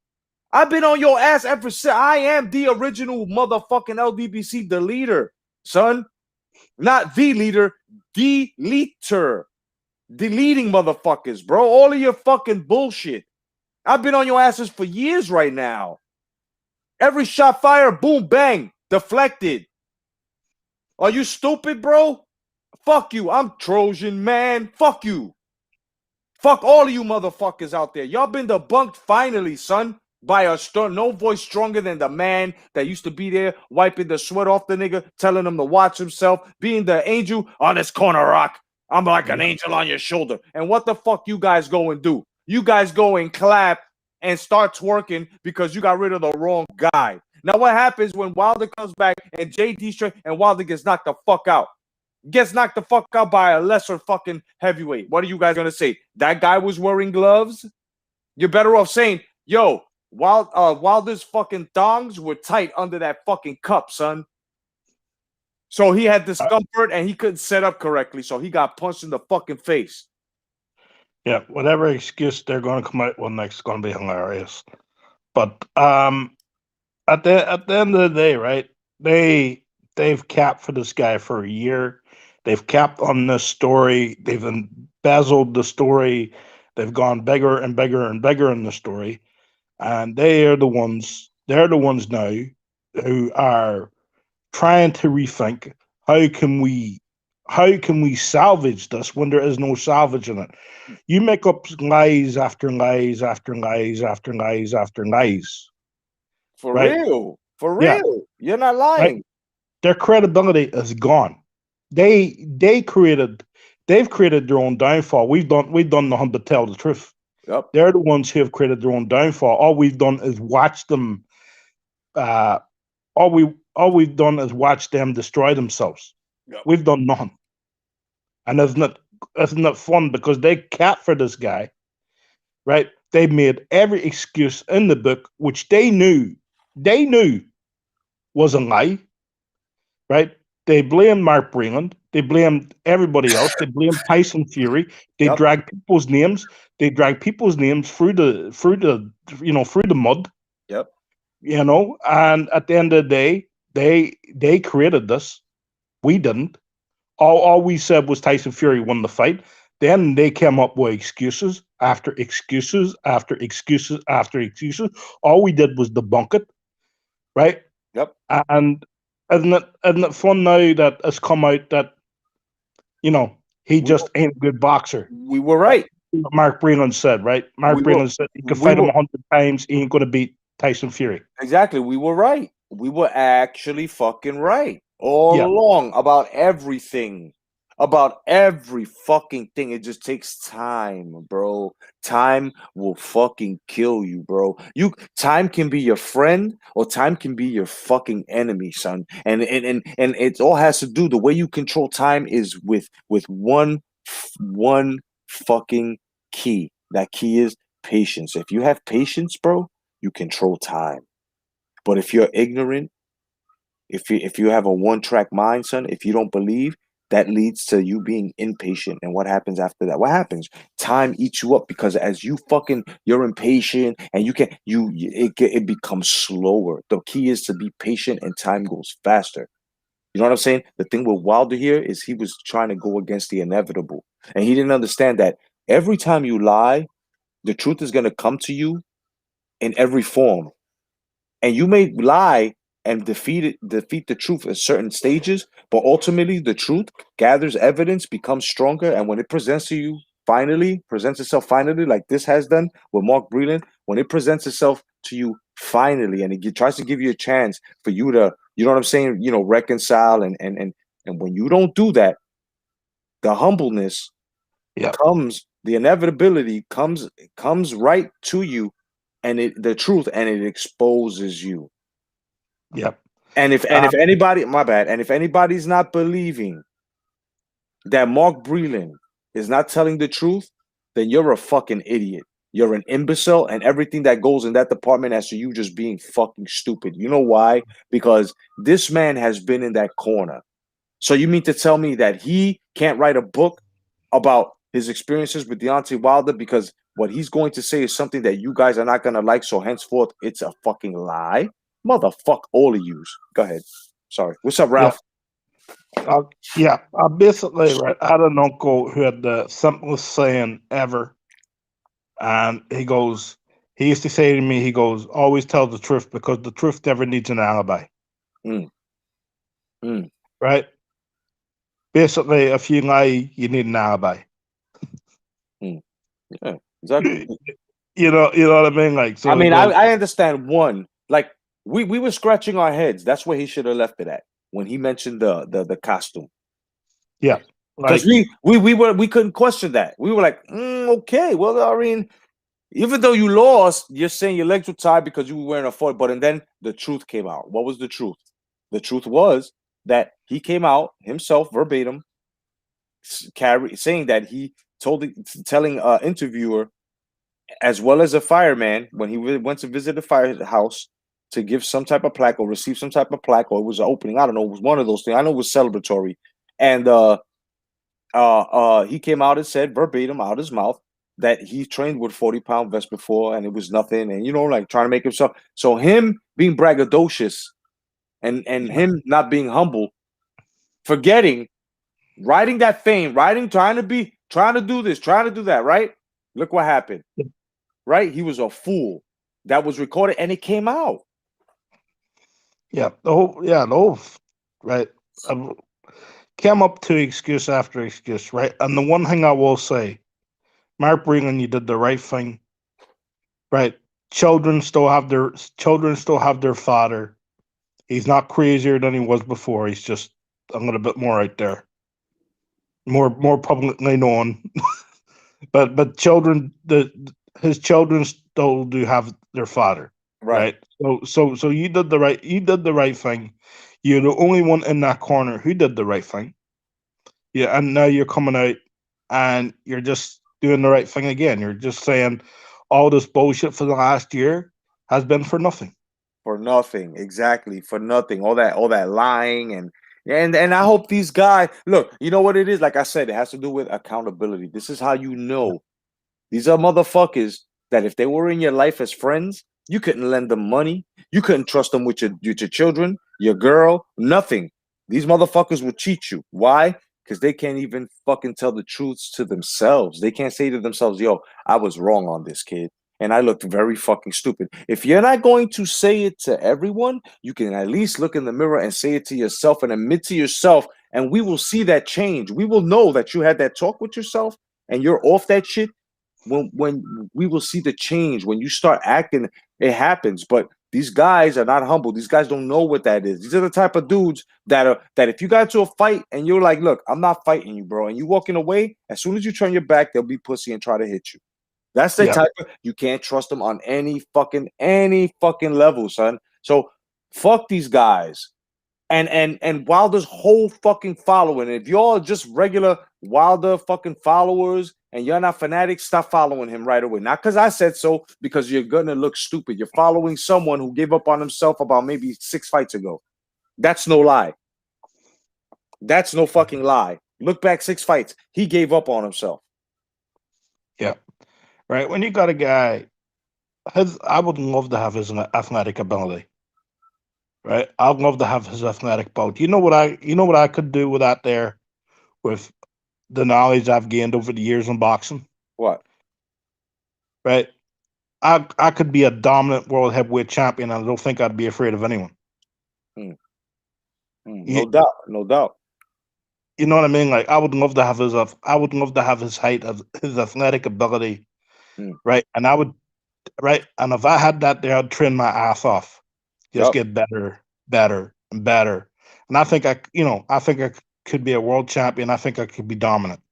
I've been on your ass ever since. I am the original motherfucking LDBC, the leader, son. Not the leader, the leader. Deleting motherfuckers, bro. All of your fucking bullshit. I've been on your asses for years right now. Every shot fired, boom, bang, deflected. Are you stupid, bro? Fuck you. I'm Trojan, man. Fuck you. Fuck all of you motherfuckers out there. Y'all been debunked finally, son, by no voice stronger than the man that used to be there wiping the sweat off the nigga, telling him to watch himself, being the angel on this corner rock. I'm like an angel on your shoulder. And what the fuck you guys go and do? You guys go and clap and start twerking because you got rid of the wrong guy. Now what happens when Wilder comes back and JD straight and Wilder gets knocked the fuck out? Gets knocked the fuck out by a lesser fucking heavyweight. What are you guys gonna say? That guy was wearing gloves? You're better off saying, yo, Wilder's fucking thongs were tight under that fucking cup, son. So he had discomfort and he couldn't set up correctly, so he got punched in the fucking face. Yeah, whatever excuse they're going to come out with next is going to be hilarious. But at the end of the day, right? They've capped for this guy for a year. They've capped on this story. They've embezzled the story. They've gone bigger and bigger and bigger in the story, and they're the ones. They're the ones now who are trying to rethink how can we salvage this when there is no salvage in it. You make up lies after lies after lies after lies after lies. For real. For real. Yeah. You're not lying. Right? Their credibility is gone. They've created their own downfall. We've done nothing but tell the truth. Yep. They're the ones who have created their own downfall. All we've done is watch them. All we've done is watch them destroy themselves. Yep. We've done nothing. And isn't it fun because they capped for this guy, right? They made every excuse in the book which they knew was a lie, right? They blamed Mark Breland. They blamed everybody else. They blamed Tyson Fury. They dragged people's names. They dragged people's names through the mud. Yep. And at the end of the day, they created this. We didn't. All we said was Tyson Fury won the fight. Then they came up with excuses after excuses after excuses after excuses. All we did was debunk it, right? Yep. And isn't it fun now that it's come out that, he just ain't a good boxer? We were right. Mark Breland said, right? Breland said he could fight him 100 times. He ain't going to beat Tyson Fury. Exactly. We were right. We were actually fucking right all along about everything. About every fucking thing. It just takes time, bro. Time will fucking kill you, bro. Time can be your friend or time can be your fucking enemy, son. And it all has to do, the way you control time is with one fucking key. That key is patience. If you have patience, bro, you control time. But if you're ignorant, if you have a one-track mind, son, if you don't believe, that leads to you being impatient. And what happens after that? What happens? Time eats you up because as you're impatient and it becomes slower. The key is to be patient and time goes faster. You know what I'm saying? The thing with Wilder here is he was trying to go against the inevitable. And he didn't understand that every time you lie, the truth is going to come to you in every form. And you may lie and defeat the truth at certain stages, but ultimately the truth gathers evidence, becomes stronger, and when it presents itself finally, like this has done with Mark Breland, when it presents itself to you finally, and it tries to give you a chance for you to, you know what I'm saying, reconcile, and when you don't do that, the humbleness comes, the inevitability comes right to you, and the truth, and it exposes you. Yep. And if anybody, my bad, and if anybody's not believing that Mark Breland is not telling the truth, then you're a fucking idiot. You're an imbecile, and everything that goes in that department as to you just being fucking stupid. You know why? Because this man has been in that corner. So you mean to tell me that he can't write a book about his experiences with Deontay Wilder because what he's going to say is something that you guys are not going to like, so henceforth it's a fucking lie? Motherfuck all of yous. Go ahead. Sorry. What's up, Ralph? Basically, right, I had an uncle who had the simplest saying ever. And he used to say to me, he goes, always tell the truth because the truth never needs an alibi. Right? Basically, if you lie, you need an alibi. Hmm. Yeah, exactly. You know what I mean? Like, I so mean, it's like, I understand one. Like we were scratching our heads. That's where he should have left it at when he mentioned the costume. yeah, Because like, we couldn't question that. We were like, okay, well, I mean, even though you lost, you're saying your legs were tied because you were wearing a foot. But and then the truth came out. What was the truth? The truth was that he came out himself verbatim, saying that he telling interviewer as well as a fireman when he went to visit the firehouse to give some type of plaque or receive some type of plaque, or it was an opening. I don't know. It was one of those things. I know it was celebratory, and he came out and said verbatim out of his mouth that he trained with 40-pound vest before and it was nothing, and like trying to make himself. So him being braggadocious and yeah, him not being humble, forgetting, riding that fame, riding, trying to do this, trying to do that. Right? Look what happened. Right? He was a fool. That was recorded and it came out. the whole, right. I came up to excuse after excuse, right? And the one thing I will say, Mark Breland, you did the right thing, right? Children still have their father. He's not crazier than he was before. He's just a little bit more out there, more publicly known. But children, his children still do have their father, Right. right? So you did the right thing. You're the only one in that corner who did the right thing. Yeah, and now you're coming out and you're just doing the right thing again. You're just saying all this bullshit for the last year has been for nothing. For nothing. Exactly. For nothing. All that lying and I hope these guys look, you know what it is? Like I said, it has to do with accountability. This is how you Yeah, know these are motherfuckers that if they were in your life as friends, you couldn't lend them money. You couldn't trust them with your children, your girl, nothing. These motherfuckers will cheat you. Why? Because they can't even fucking tell the truths to themselves. They can't say to themselves, yo, I was wrong on this kid. And I looked very fucking stupid. If you're not going to say it to everyone, you can at least look in the mirror and say it to yourself and admit to yourself. And we will see that change. We will know that you had that talk with yourself and you're off that shit when we will see the change when you start acting. It happens, but these guys are not humble. These guys don't know what that is. These are the type of dudes that if you got into a fight and you're like, look, I'm not fighting you, bro, and you walking away, as soon as you turn your back, they'll be pussy and try to hit you. That's the yeah, type of, you can't trust them on any fucking level, son. So fuck these guys and Wilder's whole fucking following. If y'all just regular Wilder fucking followers and you're not fanatics, stop following him right away. Not because I said so, because you're gonna look stupid. You're following someone who gave up on himself about maybe 6 fights ago. That's no lie. That's no fucking lie. Look back 6 fights. He gave up on himself. yeah. Right. When you got a guy, I would love to have his athletic ability. Right. I'd love to have his athletic ability. You know what I could do with that there, with the knowledge I've gained over the years in boxing. What? Right. I could be a dominant world heavyweight champion. And I don't think I'd be afraid of anyone. Hmm. You, No doubt. No doubt. you know what I mean? Like I would love to have I would love to have his height, of his athletic ability. Hmm. Right. And I would, right. And if I had that there, I'd train my ass off. Just Yep. get better, better, and better. And I think I could be a world champion. I think I could be dominant.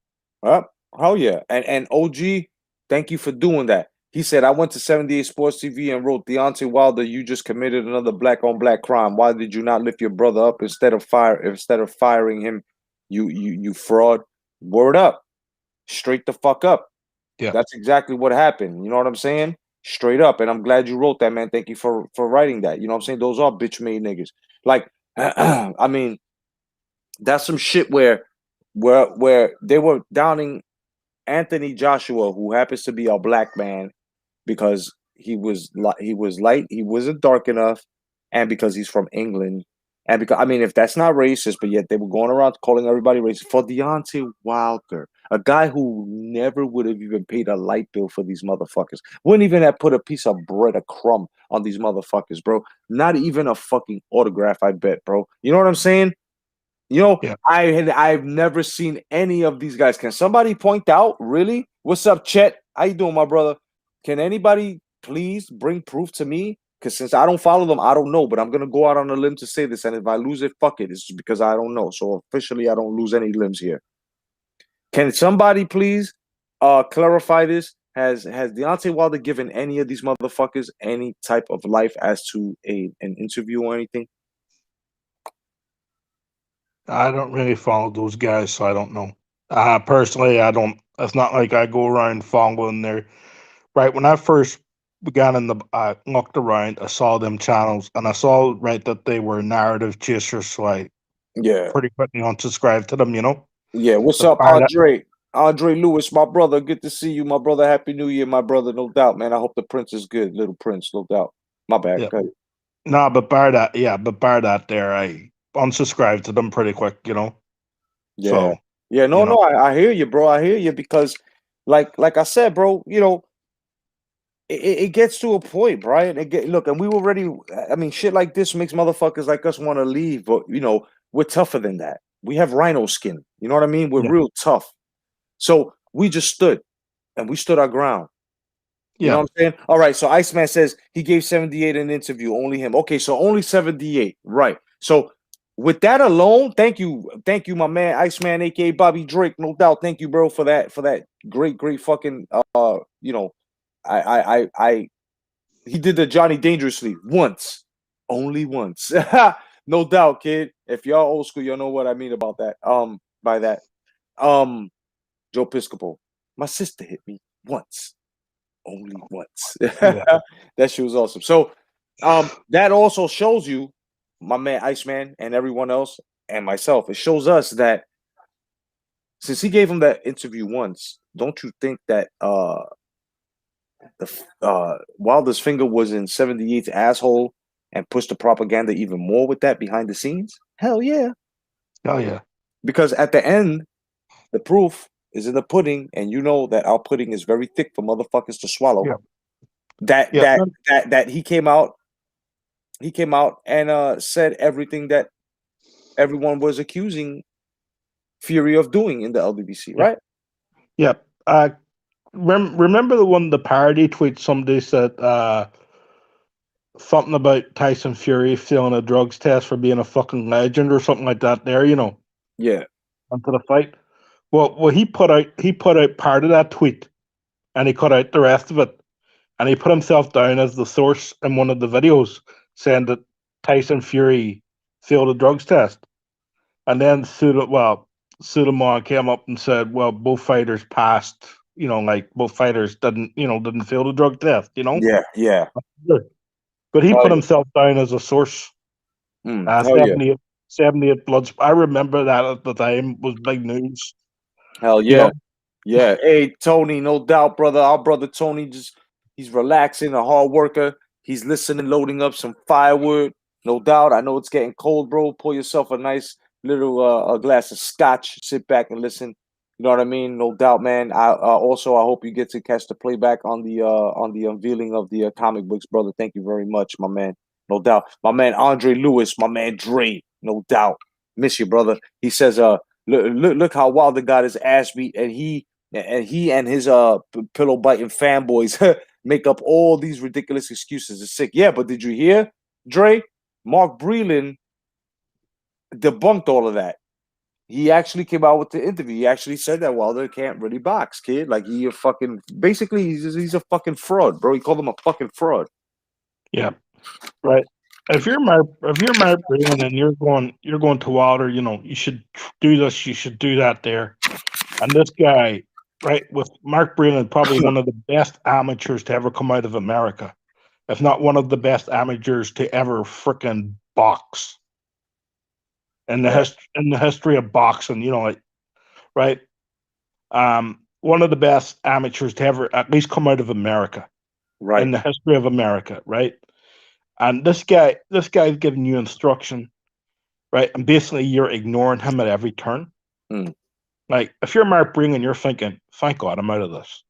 Hell yeah. And OG, thank you for doing that. He said, I went to 78 Sports TV and wrote, Deontay Wilder, you just committed another black on black crime. Why did you not lift your brother up instead of firing him? You fraud. Word up. Straight the fuck up. Yeah. That's exactly what happened. You know what I'm saying? Straight up. And I'm glad you wrote that, man. Thank you for writing that. You know what I'm saying? Those are bitch made niggas. Like, I mean, that's some shit where they were downing Anthony Joshua, who happens to be a black man, because he was light, he wasn't dark enough, and because he's from England, and because I mean, if that's not racist, but yet they were going around calling everybody racist for Deontay Wilder, a guy who never would have even paid a light bill for these motherfuckers, wouldn't even have put a piece of bread, a crumb on these motherfuckers, bro. Not even a fucking autograph, I bet, bro. You know what I'm saying? You know, Yeah. I've never seen any of these guys. Can somebody point out? Really? What's up, Chet? How you doing, my brother? Can anybody please bring proof to me? Because since I don't follow them, I don't know. But I'm gonna go out on a limb to say this, and if I lose it, fuck it. It's just because I don't know. So officially, I don't lose any limbs here. Can somebody please clarify this? Has Deontay Wilder given any of these motherfuckers any type of life as to an interview or anything? I don't really follow those guys, so I don't know. Personally, I don't. It's not like I go around following their. Right when I first began I looked around, I saw them channels, and I saw right that they were narrative chasers, so I Yeah. pretty quickly unsubscribed to them. Yeah, what's But up, prior to Andre? Andre Lewis, my brother. Good to see you, my brother. Happy New Year, my brother. No doubt, man. I hope the Prince is good, little Prince. No doubt. My bad. yeah, Go ahead. no, but bar that, yeah, but bar that, there, I unsubscribed to them pretty quick. Yeah, So yeah. No, you know, no. I hear you, bro. I hear you because, like I said, bro. It gets to a point, Brian. Look, and we were ready. I mean, shit like this makes motherfuckers like us want to leave, but we're tougher than that. We have rhino skin. You know what I mean? We're yeah, real tough. So we just stood and we stood our ground. You know yeah, what I'm saying? All right. So Iceman says he gave 78 an interview, only him. Okay, so only 78. Right. So with that alone, thank you, my man, Iceman, aka Bobby Drake. No doubt. Thank you, bro, for that great fucking I he did the Johnny Dangerously once. Only once. No doubt, kid. If y'all old school, y'all know what I mean about that. By that. Um, Joe Piscopo. My sister hit me once, only once. yeah, That shit was awesome. So, that also shows you, my man Iceman, and everyone else, and myself. It shows us that since he gave him that interview once, don't you think that Wilder's finger was in 78's asshole and pushed the propaganda even more with that behind the scenes? Hell yeah! oh yeah, Because at the end, the proof is in the pudding, and you know that our pudding is very thick for motherfuckers to swallow. yeah, That yeah, that that he came out and said everything that everyone was accusing Fury of doing in the LBBC, yeah, right? yeah. Remember the parody tweet somebody said something about Tyson Fury failing a drugs test for being a fucking legend or something like that. Yeah, Onto the fight. Well, he put out part of that tweet, and he cut out the rest of it, and he put himself down as the source in one of the videos, saying that Tyson Fury failed a drugs test, and then Suleiman came up and said, "Well, both fighters passed. Like both fighters didn't fail the drug test. yeah, yeah. But he Hell put yeah. himself down as a source. Hell yeah. 78 bloods. I remember that at the time was big news. Hell You yeah. know, Yeah. Hey, Tony, no doubt, brother. Our brother Tony he's relaxing, a hard worker. He's listening, loading up some firewood. No doubt. I know it's getting cold, bro. Pour yourself a nice little a glass of scotch. Sit back and listen. You know what I mean? No doubt, man. I hope you get to catch the playback on the unveiling of the comic books, brother. Thank you very much, my man. No doubt. My man Andre Lewis, my man Dre. No doubt. Miss you, brother. He says, look how Wilder got his ass beat, and he and his pillow biting fanboys make up all these ridiculous excuses. It's sick. Yeah, but did you hear, Dre? Mark Breland debunked all of that. He actually came out with the interview. He actually said that Wilder can't really box, kid. Like he a fucking basically he's a fucking fraud, bro. He called him a fucking fraud. yeah, right. If you're Mark Breland and you're going to Wilder, you should do this, you should do that there. And this guy, right, with Mark Breland, probably one of the best amateurs to ever come out of America, if not one of the best amateurs to ever freaking box in Yeah, the history of boxing. Right. One of the best amateurs to ever at least come out of America right, in the history of America, right? And this guy's giving you instruction, right? And basically you're ignoring him at every turn. mm, Like if you're Mark Breland, you're thinking, "Thank God I'm out of this."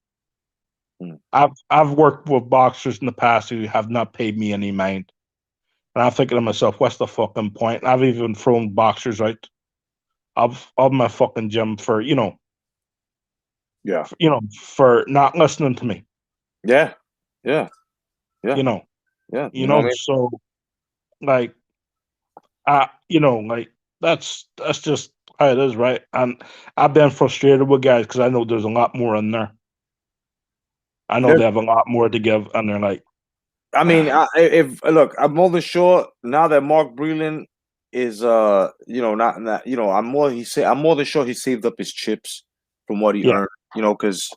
mm. I've worked with boxers in the past who have not paid me any mind, and I'm thinking to myself, "What's the fucking point?" I've even thrown boxers out, of my fucking gym for Yeah. for not listening to me. Yeah. Yeah. Yeah. You know, Yeah. You know what I mean? so like like that's just how it is, right? And I've been frustrated with guys because I know there's a lot more in there. I know There- they have a lot more to give, and they're like, I mean, if look, I'm more than sure now that Mark Breland is not I'm more than sure he saved up his chips from what he yeah, earned, because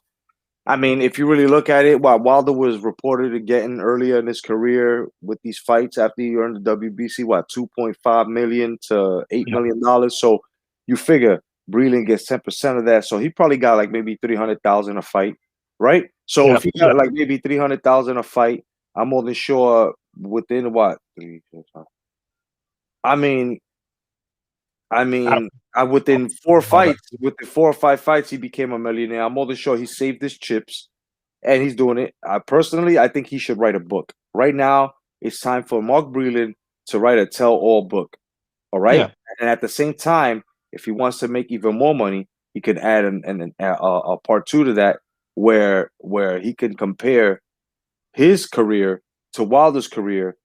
I mean, if you really look at it, what Wilder was reported to getting earlier in his career with these fights after he earned the WBC, what, 2.5 million to eight yeah, million dollars. So you figure Breland gets 10% of that. So he probably got like maybe 300,000 a fight, right? So yeah, if he yeah. got like maybe 300,000 a fight, I'm more than sure within what? I mean, I I, mean, within within 4 or 5 fights, he became a millionaire. I'm more than sure he saved his chips and he's doing it. Personally, I think he should write a book. Right now, it's time for Mark Breland to write a tell-all book. All right, yeah, and at the same time, if he wants to make even more money, he could add a part two to that, where he can compare his career to Wilder's career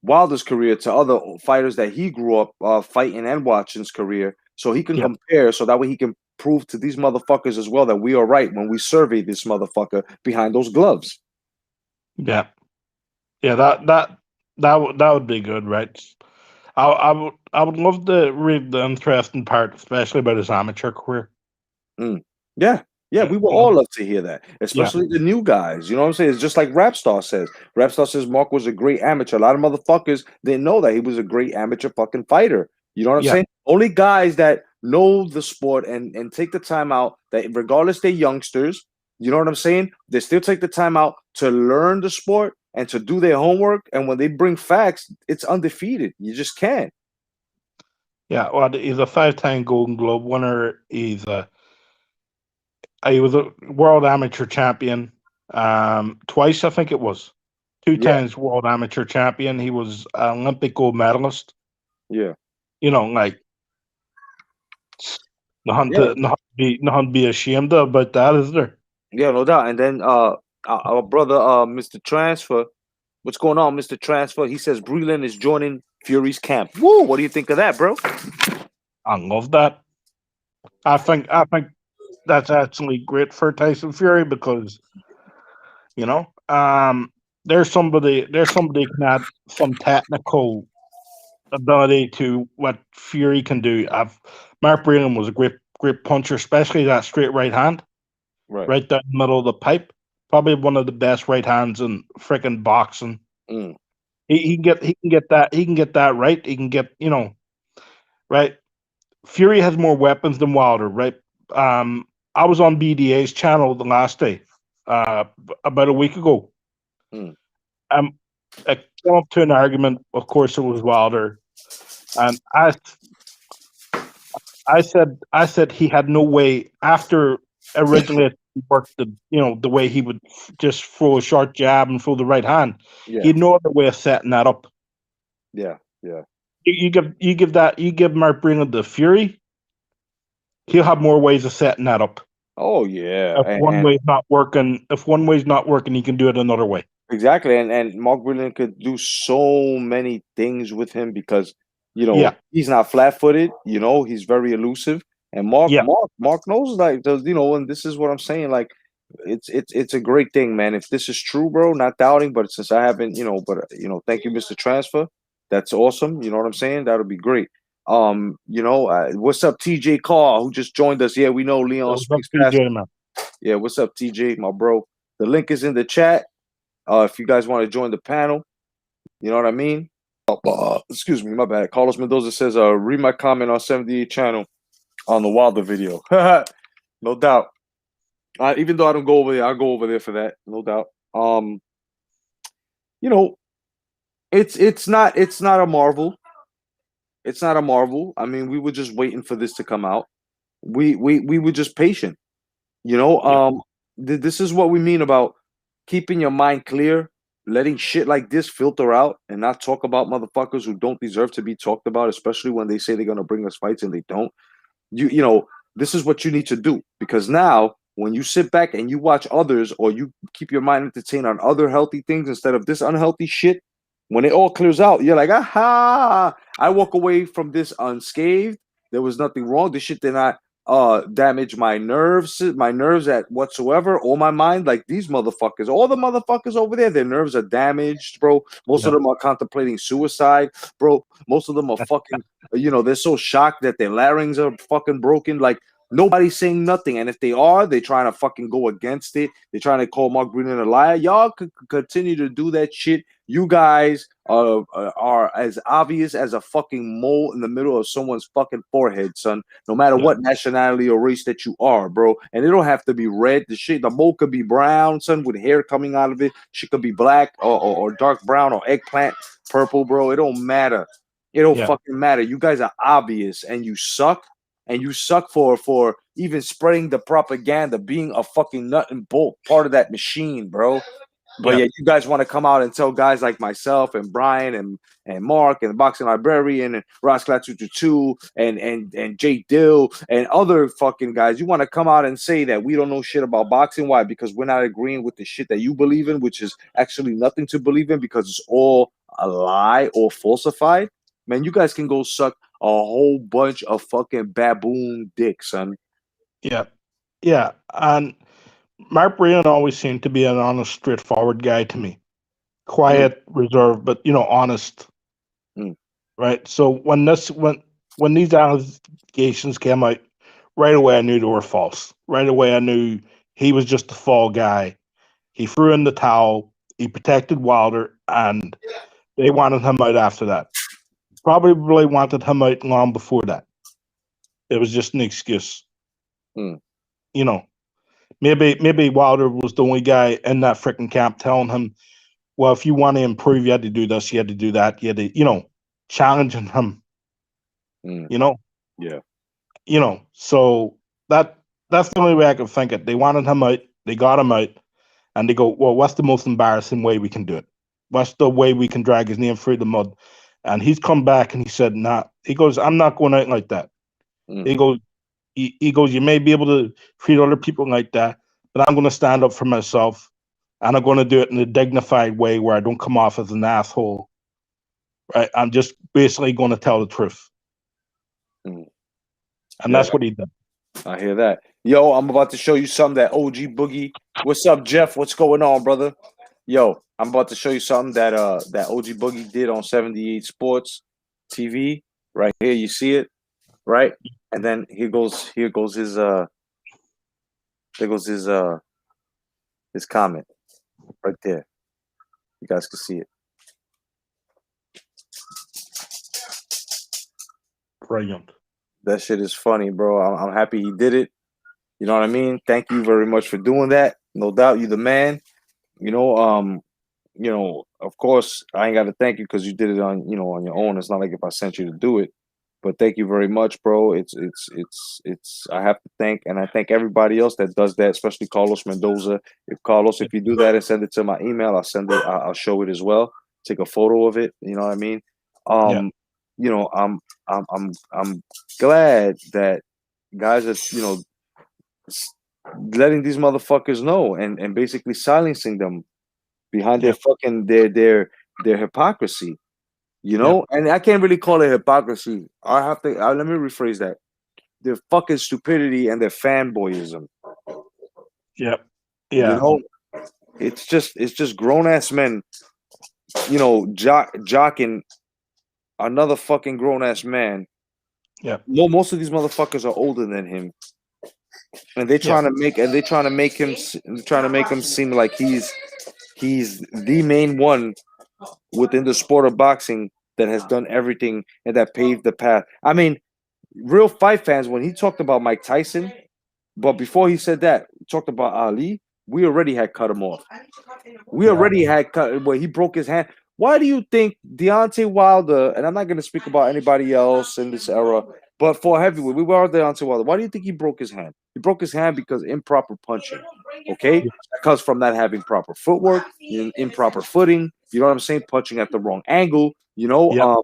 to other fighters that he grew up fighting and watching's career, so he can yeah, compare. So that way he can prove to these motherfuckers as well that we are right when we survey this motherfucker behind those gloves. yeah, yeah. That would be good, right? I would love to read the interesting part, especially about his amateur career. Mm. Yeah. Yeah, Yeah, we would all love to hear that, yeah, especially the new guys. You know what I'm saying? It's just like Rapstar says. Rapstar says Mark was a great amateur. A lot of motherfuckers didn't know that he was a great amateur fucking fighter. You know what I'm yeah, saying? Only guys that know the sport and take the time out, that regardless they're youngsters, you know what I'm saying? They still take the time out to learn the sport and to do their homework. And when they bring facts, it's undefeated. You just can't. yeah. Well, he's a five-time Golden Globe winner. He was a world amateur champion, twice, I think it was. Two Yeah, times world amateur champion. He was an Olympic gold medalist. yeah. Like Yeah. nothing to be ashamed of about that, is there? Yeah, no doubt. And then our brother Mr. Transfer, what's going on, Mr. Transfer? He says Breland is joining Fury's camp. Woo! What do you think of that, bro? I love that. I think that's actually great for Tyson Fury because you know um there's somebody can add some technical ability to what Fury can do. Mark Breland was a great puncher, especially that straight right hand Right. right down the middle of the pipe. Probably one of the best right hands in freaking boxing. Mm. He can get that right. He can get right. Fury has more weapons than Wilder, right? Um, I was on BDA's channel the last day, about a week ago. Mm. Um, I came up to an argument. Of course, it was Wilder, and I said he had no way after originally he worked the way he would just throw a short jab and throw the right hand. He Yeah. had no other way of setting that up. Yeah. Yeah. You give Mark Breland the Fury, he'll have more ways of setting that up. Oh yeah. If one way's not working, he can do it another way. Exactly. And Mark Breland could do so many things with him because Yeah, he's not flat footed. He's very elusive. And Mark yeah, Mark Mark knows like and this is what I'm saying. Like it's a great thing, man. If this is true, bro, not doubting, but since I haven't, thank you, Mr. Transfer. That's awesome. You know what I'm saying? That'll be great. What's up, TJ Carr, who just joined us? Yeah, we know it Leon was up Springs Pass. TJ, man. Yeah, what's up, TJ, my bro? The link is in the chat. If you guys want to join the panel, you know what I mean? Excuse me, my bad. Carlos Mendoza says, read my comment on 78 channel on the Wilder video. No doubt. Even though I don't go over there, I'll go over there for that. No doubt. You know, it's not a marvel. It's not a marvel. I mean, we were just waiting for this to come out. We were just patient. You know, Yeah, this is what we mean about keeping your mind clear, letting shit like this filter out, and not talk about motherfuckers who don't deserve to be talked about, especially when they say they're gonna bring us fights and they don't. You know, this is what you need to do, because now when you sit back and you watch others, or you keep your mind entertained on other healthy things instead of this unhealthy shit, when it all clears out, you're like, aha, I walk away from this unscathed. There was nothing wrong. This shit did not damage my nerves at whatsoever, or my mind. Like these motherfuckers, all the motherfuckers over there, their nerves are damaged, bro. Most of Yeah, them are contemplating suicide, bro. Most of them are fucking, they're so shocked that their larynx are fucking broken. Like nobody's saying nothing, and if they are, they're trying to fucking go against it. They're trying to call Mark Green a liar. Y'all could continue to do that shit. You guys are as obvious as a fucking mole in the middle of someone's fucking forehead, son. No matter yeah, what nationality or race that you are, bro. And it don't have to be red. The mole could be brown, son, with hair coming out of it. She could be black or dark brown or eggplant purple, bro. It don't matter. It don't yeah, fucking matter. You guys are obvious, and you suck. And you suck for even spreading the propaganda, being a fucking nut and bolt part of that machine, bro. But yeah, yeah, you guys want to come out and tell guys like myself and Brian and Mark and the Boxing Librarian and Ross Two and Jay Dill and other fucking guys. You want to come out and say that we don't know shit about boxing? Why? Because we're not agreeing with the shit that you believe in, which is actually nothing to believe in, because it's all a lie or falsified. Man, you guys can go suck a whole bunch of fucking baboon dick, son. yeah, yeah. And Mark Breland always seemed to be an honest, straightforward guy to me. Mm, Quiet, reserved, but honest. mm, Right. So when these allegations came out, right away I knew they were false. Right away I knew he was just a fall guy. He threw in the towel. He protected Wilder, and they wanted him out after that. Probably wanted him out long before that. It was just an excuse. mm, You know, maybe Wilder was the only guy in that freaking camp telling him, well, if you want to improve, you had to do this, you had to do that, you had to, challenging him. mm. You know, Yeah. So that's the only way I can think it. They wanted him out, they got him out, and they go, well, what's the most embarrassing way we can do it? What's the way we can drag his name through the mud? And he's come back and he said, nah. He goes, I'm not going out like that. Mm. He goes, he goes, you may be able to treat other people like that, but I'm going to stand up for myself, and I'm going to do it in a dignified way where I don't come off as an asshole. Right? I'm just basically going to tell the truth, Mm. and Yeah, that's what he did. I hear that. Yo, I'm about to show you something that OG Boogie. What's up, Jeff? What's going on, brother? Yo, I'm about to show you something that OG Boogie did on 78 Sports TV. Right here, you see it, right? And then here goes his comment right there. You guys can see it. Brilliant. That shit is funny, bro. I'm happy he did it. You know what I mean? Thank you very much for doing that. No doubt, you the man. You know, of course, I ain't got to thank you because you did it on your own. It's not like if I sent you to do it, but thank you very much, bro. It's. I have to thank, and I thank everybody else that does that, especially Carlos Mendoza. If you do that and send it to my email, I'll send it. I'll show it as well. Take a photo of it. You know what I mean? Yeah, Um, I'm glad that guys are letting these motherfuckers know and basically silencing them behind their yeah, fucking their hypocrisy, yeah, and I can't really call it hypocrisy. Let me rephrase that. Their fucking stupidity and their fanboyism. yeah, You yeah, know, it's just grown ass men, jocking another fucking grown ass man. yeah, Most of these motherfuckers are older than him, and yeah, they're trying to make him seem like he's the main one within the sport of boxing that has done everything and that paved the path. I mean, real fight fans, when he talked about Mike Tyson, but before he said that, he talked about Ali, we already had cut him off. We yeah, already had cut where he broke his hand. Why do you think Deontay Wilder, and I'm not going to speak about anybody else in this era, but for heavyweight, we were Deontay Wilder. Why do you think he broke his hand? He broke his hand because improper punching. Okay? yeah, That comes from not having proper footwork, improper footing, you know what I'm saying? Punching at the wrong angle, yeah,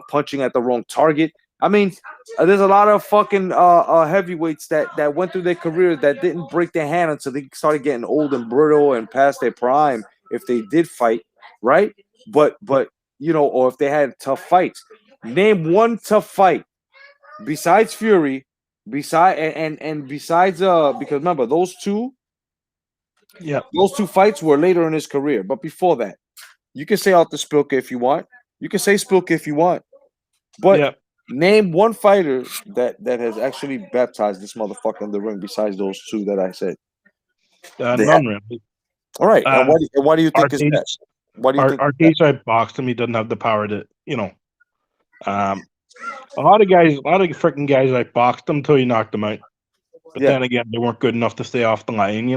punching at the wrong target. I mean, there's a lot of fucking heavyweights that went through their career that didn't break their hand until they started getting old and brittle and past their prime. If they did fight, right? But or if they had tough fights. Name one tough fight besides Fury, and besides because remember Yeah, those two fights were later in his career. But before that, you can say out the Spilka if you want. You can say Spilka if you want. But yeah, name one fighter that has actually baptized this motherfucker in the ring besides those two that I said. They have. none really. All right. And Uh, why do you think is that? Arcades, Why do you think is that? Arcades, I boxed him. He doesn't have the power to, Um, a lot of guys, a lot of freaking guys, I boxed them until he knocked them out. But Yeah. then again, they weren't good enough to stay off the line.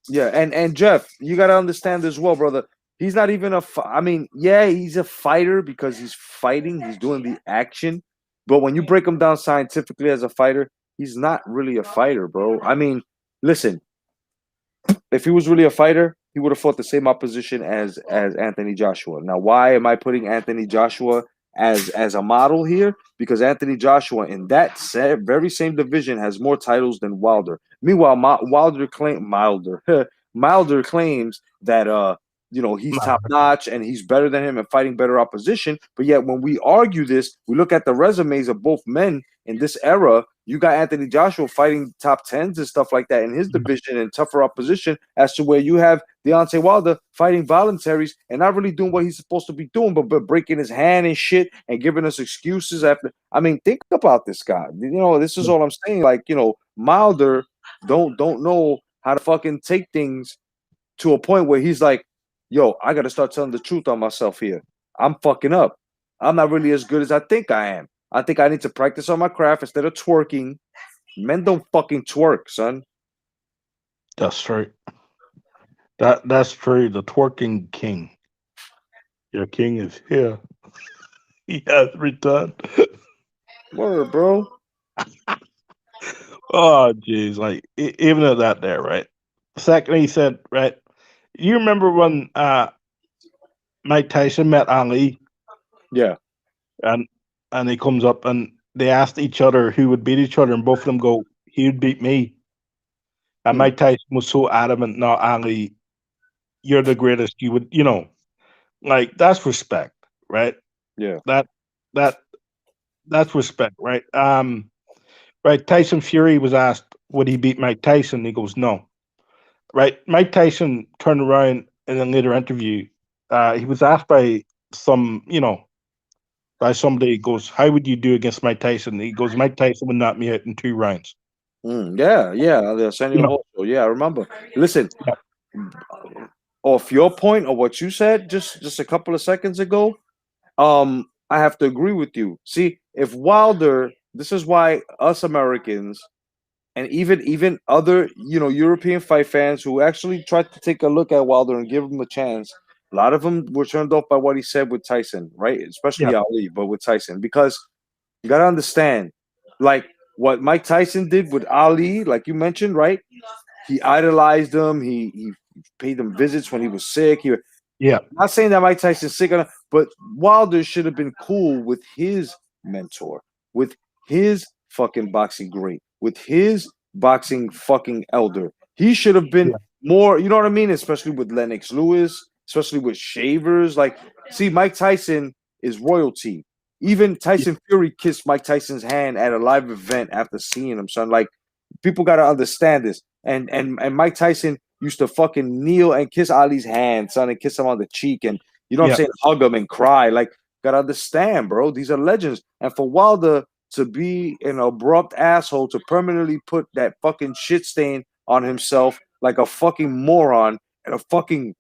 Yeah, and Jeff, you got to understand as well, brother. He's not even I mean, yeah, he's a fighter because he's fighting, he's doing the action. But when you break him down scientifically as a fighter, he's not really a fighter, bro. I mean, listen, if he was really a fighter, he would have fought the same opposition as Anthony Joshua. Now, why am I putting Anthony Joshua as a model here? Because Anthony Joshua in that very same division has more titles than Wilder. Meanwhile, Wilder claims that he's top notch and he's better than him and fighting better opposition. But yet, when we argue this, we look at the resumes of both men in this era. You got Anthony Joshua fighting top tens and stuff like that in his division and tougher opposition, as to where you have Deontay Wilder fighting voluntaries and not really doing what he's supposed to be doing, but breaking his hand and shit and giving us excuses after. I mean, think about this guy. This is all I'm saying. Like, Wilder don't know how to fucking take things to a point where he's like, yo, I got to start telling the truth on myself here. I'm fucking up. I'm not really as good as I think I am. I think I need to practice on my craft instead of twerking. Men don't fucking twerk, son. That's right. That's true. The twerking king. Your king is here. He has returned. Word, bro. Oh, jeez. Like, even at that there, right? Second, he said, right? You remember when Mike Tyson met Ali Yeah. and he comes up and they asked each other who would beat each other, and both of them go, he would beat me. And Mike Tyson was so adamant, no, Ali, you're the greatest. You would, like, that's respect, right? Yeah. That that that's respect, right? Right. Tyson Fury was asked, would he beat Mike Tyson? He goes, no. Right. Mike Tyson turned around in a later interview. He was asked by some, by somebody. He goes, how would you do against Mike Tyson? He goes, Mike Tyson would knock me out in 2 rounds. Yeah. The Arsenio You know, Hall show. Yeah, I remember. Listen, yeah, off your point or what you said just a couple of seconds ago, I have to agree with you. See, if Wilder, this is why us Americans and even other European fight fans who actually tried to take a look at Wilder and give him a chance, a lot of them were turned off by what he said with Tyson, right? yeah, Especially Ali, but with Tyson, because you gotta understand, like what Mike Tyson did with Ali, like you mentioned, right? He idolized him. He paid him visits when he was sick. yeah, Not saying that Mike Tyson's sick, but Wilder should have been cool with his mentor, with his fucking boxing great, with his boxing fucking elder. He should have been yeah, more, you know what I mean? Especially with Lennox Lewis, especially with Shavers. Like, see, Mike Tyson is royalty. Even yeah, Tyson Fury kissed Mike Tyson's hand at a live event after seeing him, son. Like, people gotta understand this. And Mike Tyson used to fucking kneel and kiss Ali's hand, son, and kiss him on the cheek, and you know what I'm yeah, saying, hug him and cry. Like, gotta understand, bro. These are legends. And for Wilder to be an abrupt asshole to permanently put that fucking shit stain on himself like a fucking moron and a fucking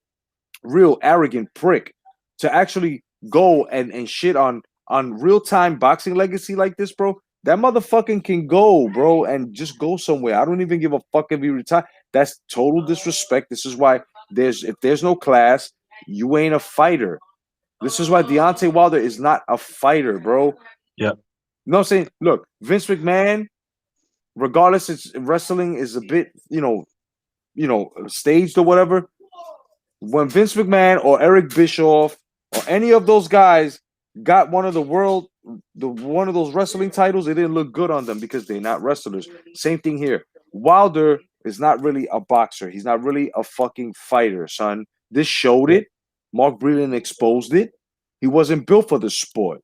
real arrogant prick to actually go and shit on real time boxing legacy like this, bro. That motherfucking can go, bro, and just go somewhere. I don't even give a fuck if he retire. That's total disrespect. This is why if there's no class, you ain't a fighter. This is why Deontay Wilder is not a fighter, bro. yeah, You know what I'm saying? Look, Vince McMahon, regardless, it's wrestling is a bit, staged or whatever. When Vince McMahon or Eric Bischoff or any of those guys got one of the world the one of those wrestling titles, it didn't look good on them because they're not wrestlers. Same thing here. Wilder is not really a boxer. He's not really a fucking fighter, son. This showed Yeah. it. Mark Breland exposed it. He wasn't built for the sport.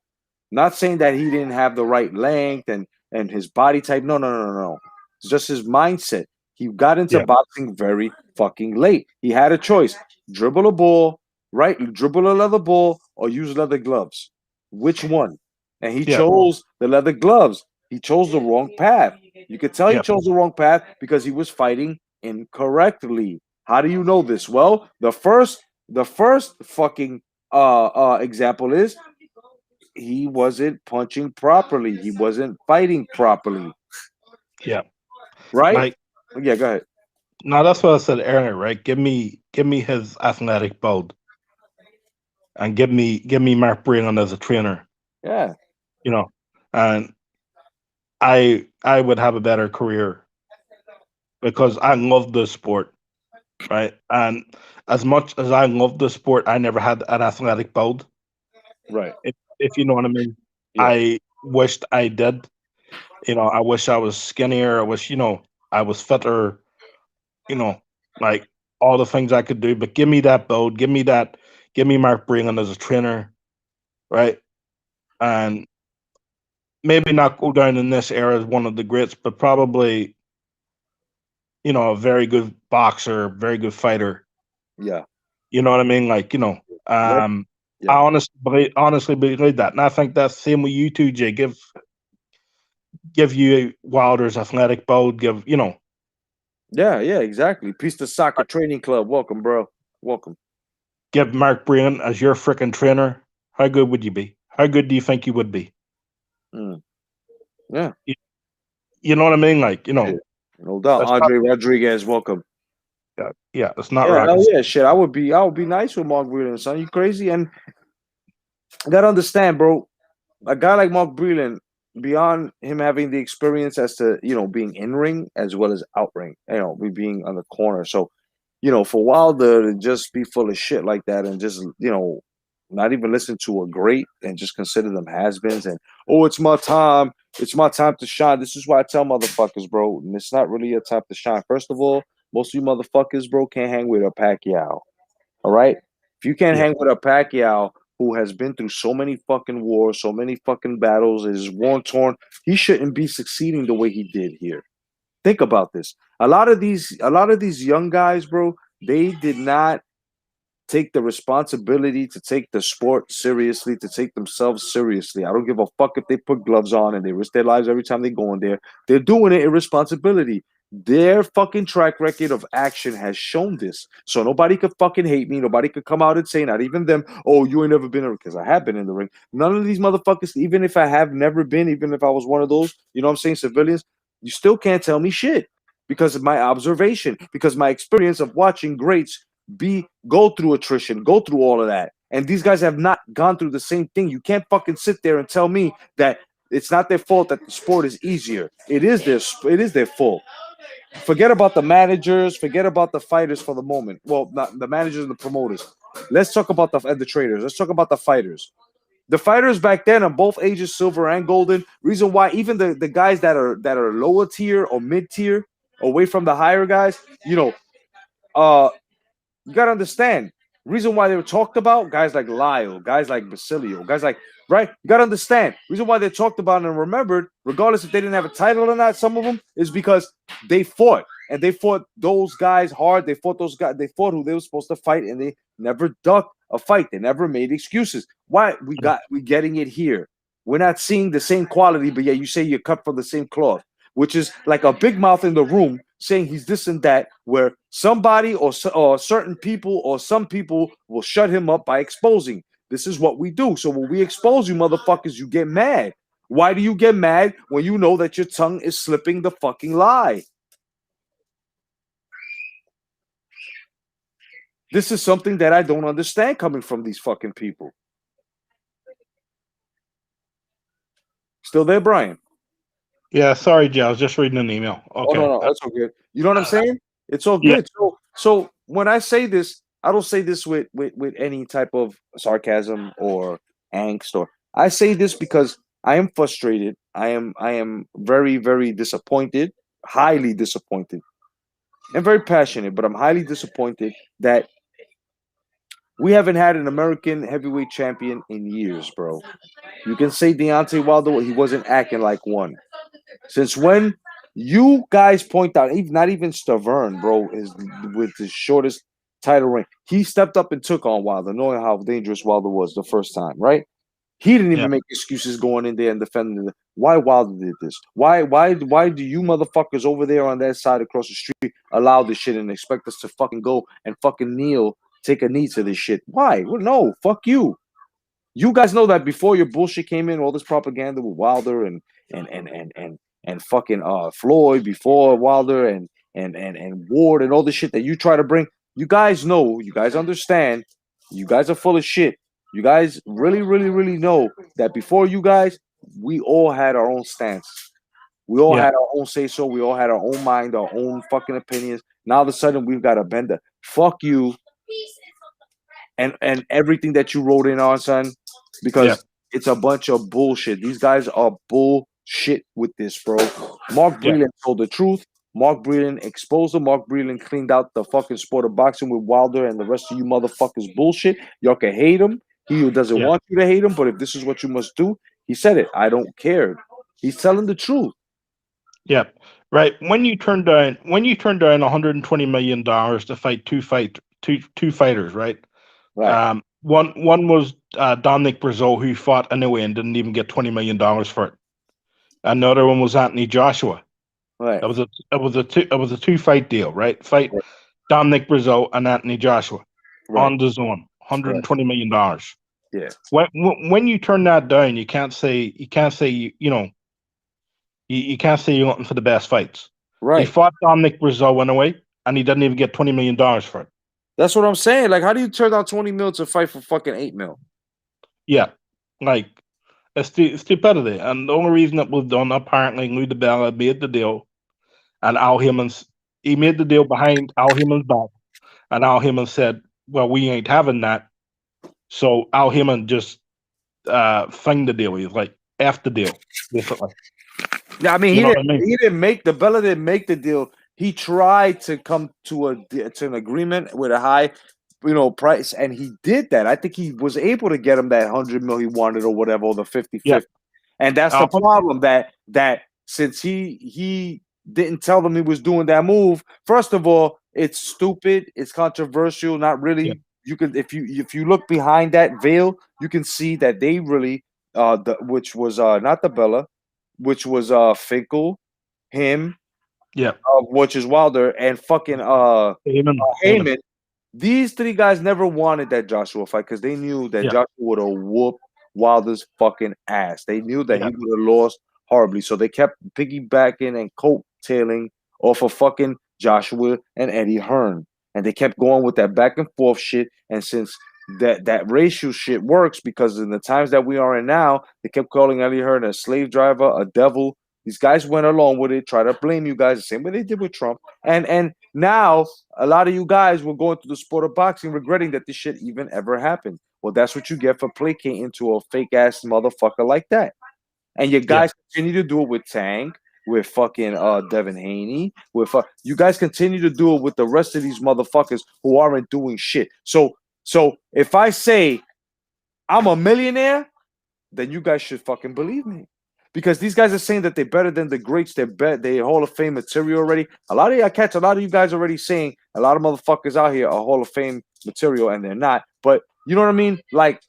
Not saying that he didn't have the right length and his body type. No, no, no, no, no. It's just his mindset. He got into Yeah. boxing very fucking late. He had a choice: dribble a ball, right? Dribble a leather ball, or use leather gloves. Which one? And he Yeah. chose the leather gloves. He chose the wrong path. You could tell he Yeah. chose the wrong path because he was fighting incorrectly. How do you know this? Well, the first fucking example is he wasn't punching properly. He wasn't fighting properly. Yeah. Right? Like, Yeah, go ahead. now that's what I said earlier, right? Give me his athletic build, and give me Mark Breland as a trainer. Yeah. You know, and I would have a better career because I love the sport, right? And as much as I love the sport, I never had an athletic build. Right. If you know what I mean. Yeah. I wished I did. I wish I was skinnier. I wish, I was fitter, you know, like all the things I could do. But give me that build. Give me Mark Breland as a trainer, right? And maybe not go down in this era as one of the greats, but probably, a very good boxer, very good fighter. Yeah. You know what I mean? Like, Yep. I Yeah. honestly believe that. And I think that's the same with you too, Jay. Give you Wilder's athletic build, Yeah, yeah, exactly. Piece of soccer training club. Welcome, bro. Welcome. give Mark Breland as your freaking trainer. How good would you be? How good do you think you would be? Mm. Yeah. You, you know what I mean? Like, Yeah. No doubt. that's not, Andre Rodriguez, welcome. yeah, it's not Yeah, hell rocket. yeah, shit. I would be nice with Mark Breland, son. You crazy? And I gotta understand, bro. A guy like Mark Breland, beyond him having the experience as to being in ring as well as out ring, we being on the corner. So, for Wilder to just be full of shit like that and just not even listen to a great and just consider them has-beens and it's my time to shine. This is why I tell motherfuckers, bro, and it's not really a time to shine. First of all, most of you motherfuckers, bro, can't hang with a Pacquiao. All right. If you can't Yeah, hang with a Pacquiao who has been through so many fucking wars, so many fucking battles, is war torn, he shouldn't be succeeding the way he did here. Think about this. A lot of these young guys, bro, they did not take the responsibility to take the sport seriously, to take themselves seriously. I don't give a fuck if they put gloves on and they risk their lives every time they go in there. They're doing it in responsibility. Their fucking track record of action has shown this. So nobody could fucking hate me. Nobody could come out and say, not even them, oh, you ain't never been in, because I have been in the ring. None of these motherfuckers, even if I have never been, even if I was one of those, you know what I'm saying, civilians, you still can't tell me shit because of my observation, because my experience of watching greats go through attrition, go through all of that. And these guys have not gone through the same thing. You can't fucking sit there and tell me that it's not their fault that the sport is easier. It is their fault. Forget about the managers, forget about the fighters for the moment. Well, not the managers and the promoters. Let's talk about the traders. Let's talk about the fighters. The fighters back then on both ages, silver and golden, reason why even the guys that are lower tier or mid tier, away from the higher guys, uh you gotta understand. Reason why they were talked about, guys like Lyle, guys like Basilio, guys like right. You gotta understand. Reason why they're talked about and remembered, regardless if they didn't have a title or not, some of them is because they fought and they fought those guys hard. They fought those guys. They fought who they were supposed to fight, and they never ducked a fight. They never made excuses. Why we getting it here? We're not seeing the same quality, but yeah, you say you're cut from the same cloth, which is like a big mouth in the room saying he's this and that, where somebody or certain people or some people will shut him up by exposing. This is what we do. So when we expose you motherfuckers, you get mad. Why do you get mad when you know that your tongue is slipping the fucking lie? This is something that I don't understand coming from these fucking people. Still there, Brian? yeah. Sorry, Jay. I was just reading an email. Oh no, Okay. no, that's all good. You know what I'm saying? It's all Yeah, good. So when I say this, I don't say this with any type of sarcasm or angst, or I say this because I am frustrated. I am very, very disappointed, highly disappointed, and very passionate. But I'm highly disappointed that we haven't had an American heavyweight champion in years, bro. You can say Deontay Wilder, he wasn't acting like one. Since when you guys point out, even not even Stavern, bro, is with the shortest title reign. He stepped up and took on Wilder, knowing how dangerous Wilder was the first time, right? He didn't Yeah, even make excuses going in there and defending it. Why Wilder did this? Why do you motherfuckers over there on that side across the street allow this shit and expect us to fucking go and fucking kneel, take a knee to this shit? Why? Well, no, fuck you. You guys know that before your bullshit came in, all this propaganda with Wilder and and and and and fucking Floyd before Wilder and Ward and all this shit that you try to bring. You guys know, you guys understand, you guys are full of shit. You guys really, really, really know that before you guys, we all had our own stance. We all yeah, had our own say so. We all had our own mind, our own fucking opinions. Now all of a sudden we've got a bender. Fuck you and everything that you wrote in on, son, yeah, because it's a bunch of bullshit. These guys are bullshit with this, bro. Mark yeah, Breland told the truth. Mark Breland exposed him. Mark Breland cleaned out the fucking sport of boxing with Wilder and the rest of you motherfuckers bullshit. Y'all can hate him. He who doesn't yeah, want you to hate him, but if this is what you must do, he said it. I don't care. He's telling the truth. yeah. Right. When you turn down $120 million to fight two fighters, right? Right, One was Dominic Brazil, who fought anyway and didn't even get $20 million for it. Another one was Anthony Joshua. right, It was a two fight deal, right? Fight right, Dominic Brazil and Anthony Joshua right, on the zone, right. $120 million. Yeah, When you turn that down, you can't say you can't say you're looking for the best fights. He right. fought Dominic Brazil, went away, and he didn't even get $20 million for it. That's what I'm saying. Like, how do you turn down 20 mil to fight for fucking 8 mil? Yeah, like it's stupidity. And the only reason it was done, apparently, Lou DiBella made the deal, and Al Heyman's he made the deal behind Al Heyman's back, and Al Heyman said, "Well, we ain't having that." So Al Heyman just thinged the deal. He's like, "F the deal," basically. Yeah, I mean, You know what I mean? he didn't make the Bella didn't make the deal. He tried to come to an agreement with a high, price, and he did that. I think he was able to get him that 100 mil he wanted or whatever, or the 50 Yeah. 50. And that's the Uh, problem that since he didn't tell them he was doing that move. First of all, it's stupid. It's controversial. Not yeah. really. You can if you look behind that veil, you can see that they really which was not the Bella, which was Finkel, him, Yeah. which is Wilder, and fucking Heyman. Heyman. These three guys never wanted that Joshua fight because they knew that Yeah. Joshua would have whooped Wilder's fucking ass. They knew that he Yeah. would have lost horribly. So they kept piggybacking and coattailing off of fucking Joshua and Eddie Hearn. And they kept going with that back and forth shit. And since that racial shit works, because in the times that we are in now, they kept calling Eddie Hearn a slave driver, a devil. These guys went along with it, try to blame you guys the same way they did with Trump. And now a lot of you guys were going through the sport of boxing regretting that this shit even ever happened. Well, that's what you get for placating to a fake ass motherfucker like that. And you Yeah. guys continue to do it with Tank, with fucking Devin Haney, with you guys continue to do it with the rest of these motherfuckers who aren't doing shit. So if I say I'm a millionaire, then you guys should fucking believe me. Because these guys are saying that they're better than the greats. They Hall of Fame material already. I catch a lot of you guys already saying a lot of motherfuckers out here are Hall of Fame material and they're not. But you know what I mean? Like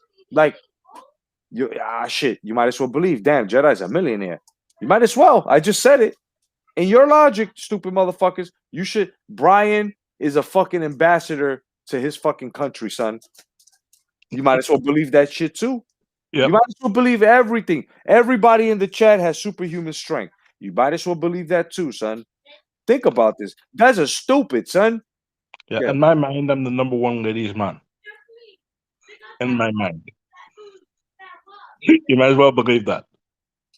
you shit. You might as well believe. Damn, Jedi's a millionaire. You might as well. I just said it. In your logic, stupid motherfuckers, you should. Brian is a fucking ambassador to his fucking country, son. You might as well believe that shit too. You Yep. might as well believe everything. Everybody in the chat has superhuman strength. You might as well believe that too, son. Think about this. You guys are stupid, son. Yeah. Yeah, In my mind, I'm the number one ladies man. In my mind, you might as well believe that.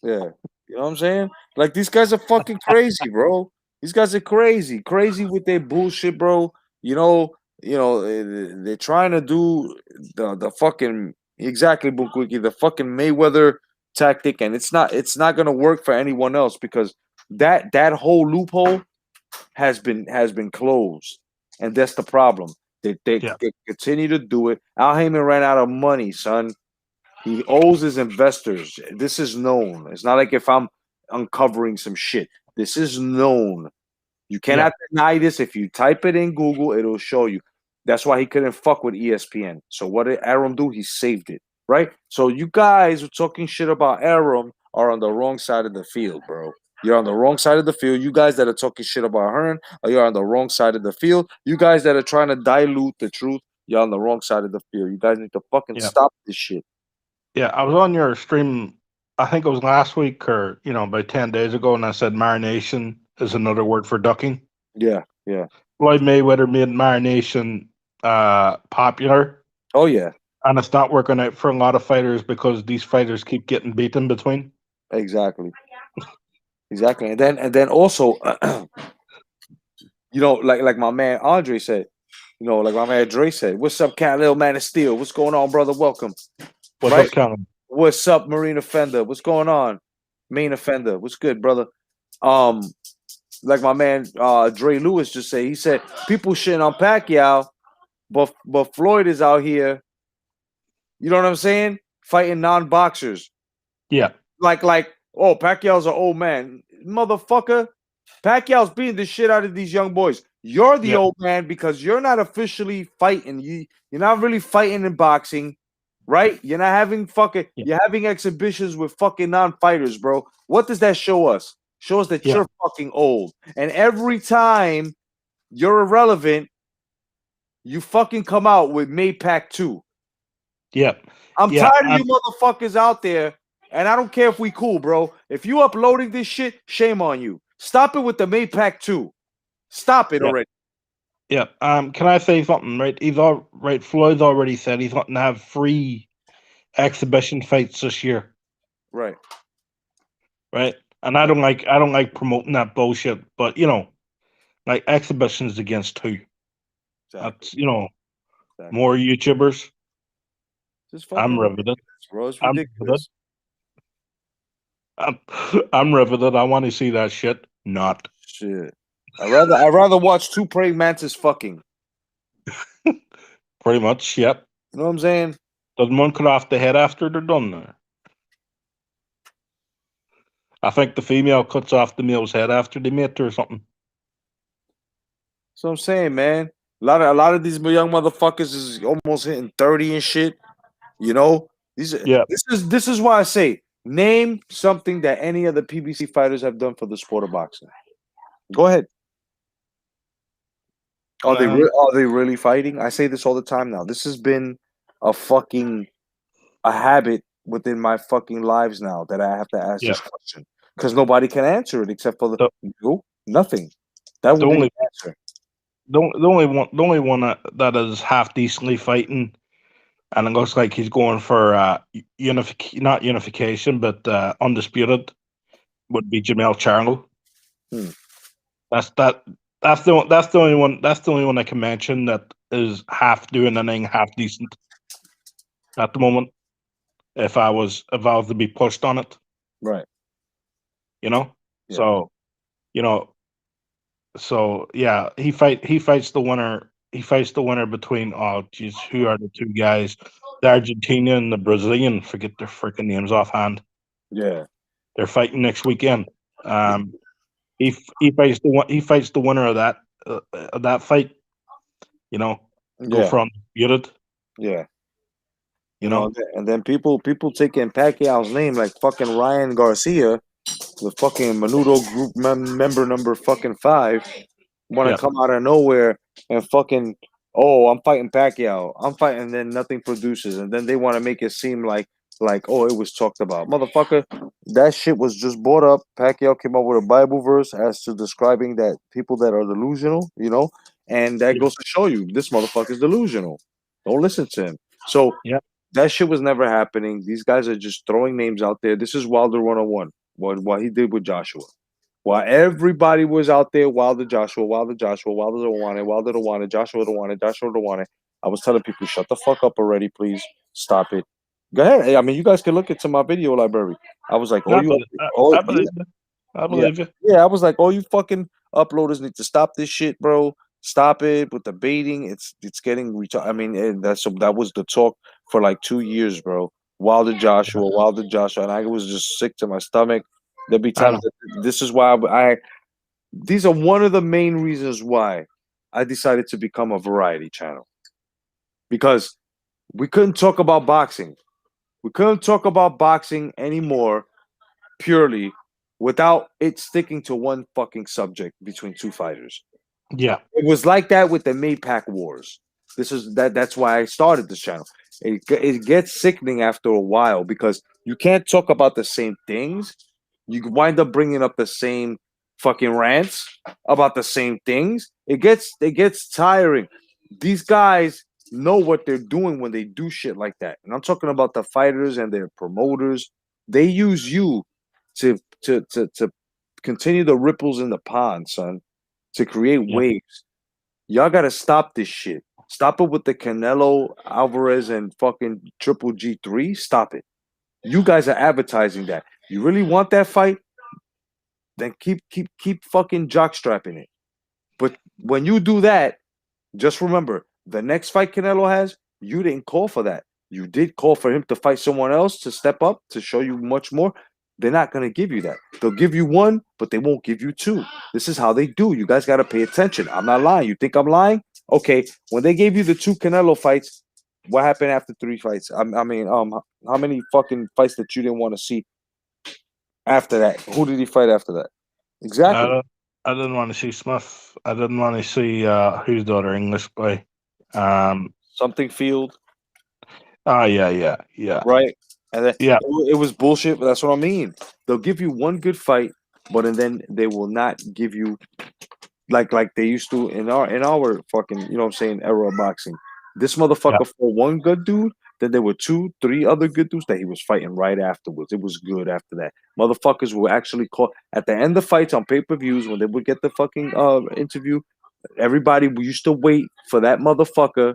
yeah. You know what I'm saying? Like these guys are fucking crazy, bro. These guys are crazy, crazy with their bullshit, bro. They're trying to do the fucking exactly Bukwiki, the fucking Mayweather tactic, and it's not gonna work for anyone else because that whole loophole has been closed, and that's the problem. Yeah. They continue to do it. Al Heyman ran out of money, son. He owes his investors. This is known. It's not like if I'm uncovering some shit. This is known. You Yeah. cannot deny this. If you type it in Google, it'll show you. That's why he couldn't fuck with ESPN. So what did Aram do? He saved it, right? So you guys who talking shit about Aram are on the wrong side of the field, bro. You're on the wrong side of the field. You guys that are talking shit about Hearn, you're on the wrong side of the field. You guys that are trying to dilute the truth, you're on the wrong side of the field. You guys need to fucking Yeah. stop this shit. Yeah. I was on your stream. I think it was last week or about 10 days ago, and I said marination is another word for ducking. Yeah, yeah. Floyd Mayweather made marination popular, Oh yeah, and it's not working out for a lot of fighters because these fighters keep getting beaten between. exactly, exactly. And then also, like my man Andre said, like my man Dre said, "What's up, Cat Little Man of Steel? What's going on, brother? Welcome." What's Right? up, Callum? What's up, Marine Offender? What's going on, Main Offender? What's good, brother? Um, like my man Dre Lewis just said, he said people shitting on Pacquiao, but Floyd is out here. You know what I'm saying? Fighting non-boxers. Yeah. Like, oh, Pacquiao's an old man, motherfucker. Pacquiao's beating the shit out of these young boys. You're the Yeah. old man because you're not officially fighting. You're not really fighting in boxing, right? You're not having Yeah. you're having exhibitions with fucking non-fighters, bro. What does that show us? Shows that Yeah. you're fucking old. And every time you're irrelevant, you fucking come out with Maypac 2. Yeah. I'm Yeah. tired of you motherfuckers out there, and I don't care if we cool, bro. If you uploading this shit, shame on you. Stop it with the Maypac 2. Stop it Yeah. already. Yeah. Can I say something? Right. Right. Floyd's already said he's wanting to have 3 exhibition fights this year. Right. Right. And I don't like promoting that bullshit, but like exhibitions against 2. That's Exactly. more YouTubers. Just I'm fucking riveted. ridiculous, bro. It's I'm riveted. ridiculous. I'm, I'm riveted. I want to see that shit. Not. Shit. I'd rather watch 2 praying mantis fucking. Pretty much. Yep. You know what I'm saying? Doesn't one cut off the head after they're done there? I think the female cuts off the male's head after they mate or something. That's what I'm saying, man. A lot of these young motherfuckers is almost hitting 30 and shit. You know? Yeah. This is why I say name something that any of the PBC fighters have done for the sport of boxing. Go ahead. Are they really fighting? I say this all the time now. This has been a habit within my fucking lives now that I have to ask Yeah. this question because nobody can answer it except for The, nothing. That the would be only the answer. the only one that is half decently fighting, and it looks like he's going for not unification, but undisputed, would be Jamel Charlo. Hmm. That's that. That's the only one. That's the only one I can mention that is half doing anything half decent at the moment. If I was to be pushed on it, Right. you know. Yeah. So, you know, yeah, he fights the winner. He fights the winner between who are the 2 guys? The Argentinian and the Brazilian. Forget their freaking names offhand. Yeah. They're fighting next weekend. He fights the winner of that fight. Go Yeah. for undisputed. Yeah. You know. And then people taking Pacquiao's name like fucking Ryan Garcia, the fucking Menudo group member number fucking 5, want to Yeah. come out of nowhere and fucking, oh, I'm fighting Pacquiao. I'm fighting, and then nothing produces. And then they want to make it seem like, oh, it was talked about. Motherfucker, that shit was just brought up. Pacquiao came up with a Bible verse as to describing that people that are delusional, and that Yeah. goes to show you this motherfucker's delusional. Don't listen to him. So Yeah. that shit was never happening. These guys are just throwing names out there. This is Wilder 101, what he did with Joshua. While everybody was out there, Wilder Joshua, Wilder Joshua, Wilder don't want it, Wilder don't want it, Joshua don't want it, Joshua don't want it. I was telling people, shut the fuck up already, please. Stop it. Go ahead. Hey, I mean, you guys can look into my video library. I was like, I oh, you, believe, oh I yeah, believe you. I yeah, believe you. yeah. I was like, oh, you fucking uploaders need to stop this shit, bro. Stop it with the baiting. It's getting retarded. I mean, and that was the talk for like 2 years, bro. Yeah, Wilder Joshua, and I was just sick to my stomach. There'd be I times know. that this is why these are one of the main reasons why I decided to become a variety channel because we couldn't talk about boxing. We couldn't talk about boxing anymore purely without it sticking to one fucking subject between two fighters. Yeah, It was like that with the Maypac Wars. That's why I started this channel. It gets sickening after a while because you can't talk about the same things. You wind up bringing up the same fucking rants about the same things. It gets tiring. These guys know what they're doing when they do shit like that. And I'm talking about the fighters and their promoters. They use you to to continue the ripples in the pond, son, to create yeah. waves. Y'all gotta stop this shit. Stop it with the Canelo Alvarez and fucking Triple G3. Stop it. You guys are advertising that. You really want that fight? Then keep fucking jockstrapping it. But when you do that, just remember the next fight Canelo has, you didn't call for that. You did call for him to fight someone else to step up to show you much more. They're not gonna give you that. They'll give you one, but they won't give you two. This is how they do. You guys gotta pay attention. I'm not lying. You think I'm lying? Okay. When they gave you the two Canelo fights, what happened after three fights? I mean, how many fucking fights that you didn't want to see after that? Who did he fight after that? I Exactly. don't. I didn't want to see Smith. I didn't want to see who's the other English boy. Something Field, Oh yeah, yeah, yeah, right? And then yeah, it was bullshit. But that's what I mean. They'll give you one good fight, but and then they will not give you like they used to in our fucking you know what I'm saying era of boxing. This yeah, motherfucker fought one good dude. Then there were two, three other good dudes that he was fighting right afterwards. It was good after that. Motherfuckers were actually caught at the end of fights on pay-per-views when they would get the fucking interview. Everybody we used to wait for that motherfucker,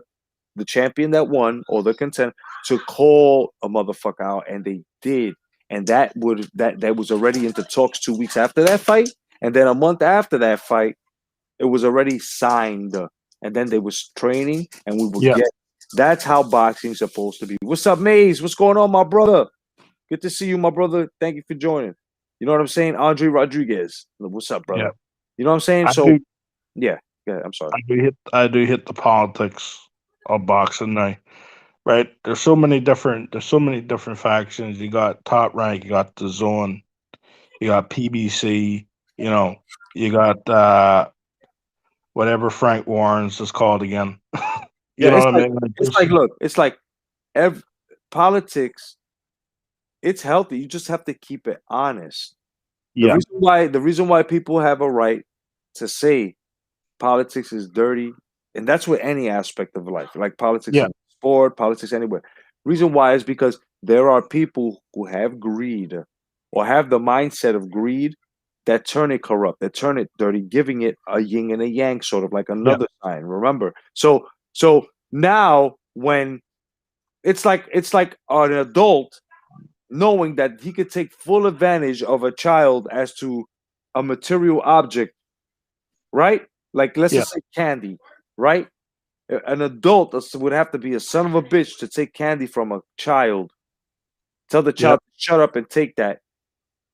the champion that won or the contender, to call a motherfucker out, and they did. And that was already into talks 2 weeks after that fight, and then a month after that fight, it was already signed. And then they was training, and we would yeah. get. That's how boxing's supposed to be. What's up, Maze? What's going on, my brother? Good to see you, my brother. Thank you for joining. You know what I'm saying? Andre Rodriguez. What's up, Yeah. brother? You know what I'm saying? I So do. yeah, yeah. I'm sorry. I do hit the politics of boxing now. Right? There's so many different factions. You got Top Rank, you got the Zone, you got PBC, you know, you got whatever Frank Warren's is called again. You Yeah, know what I mean? Like it's there's like look, it's like ev- politics. It's healthy. You just have to keep it honest. yeah, The reason why people have a right to say politics is dirty, and that's with any aspect of life, like politics yeah, in sport, politics anywhere. Reason why is because there are people who have greed or have the mindset of greed that turn it corrupt, that turn it dirty, giving it a yin and a yang, sort of like yeah, another sign. Remember, so now when it's like an adult knowing that he could take full advantage of a child as to a material object, right? Like let's yeah, just say candy, right? An adult would have to be a son of a bitch to take candy from a child, tell the yeah, child to shut up and take that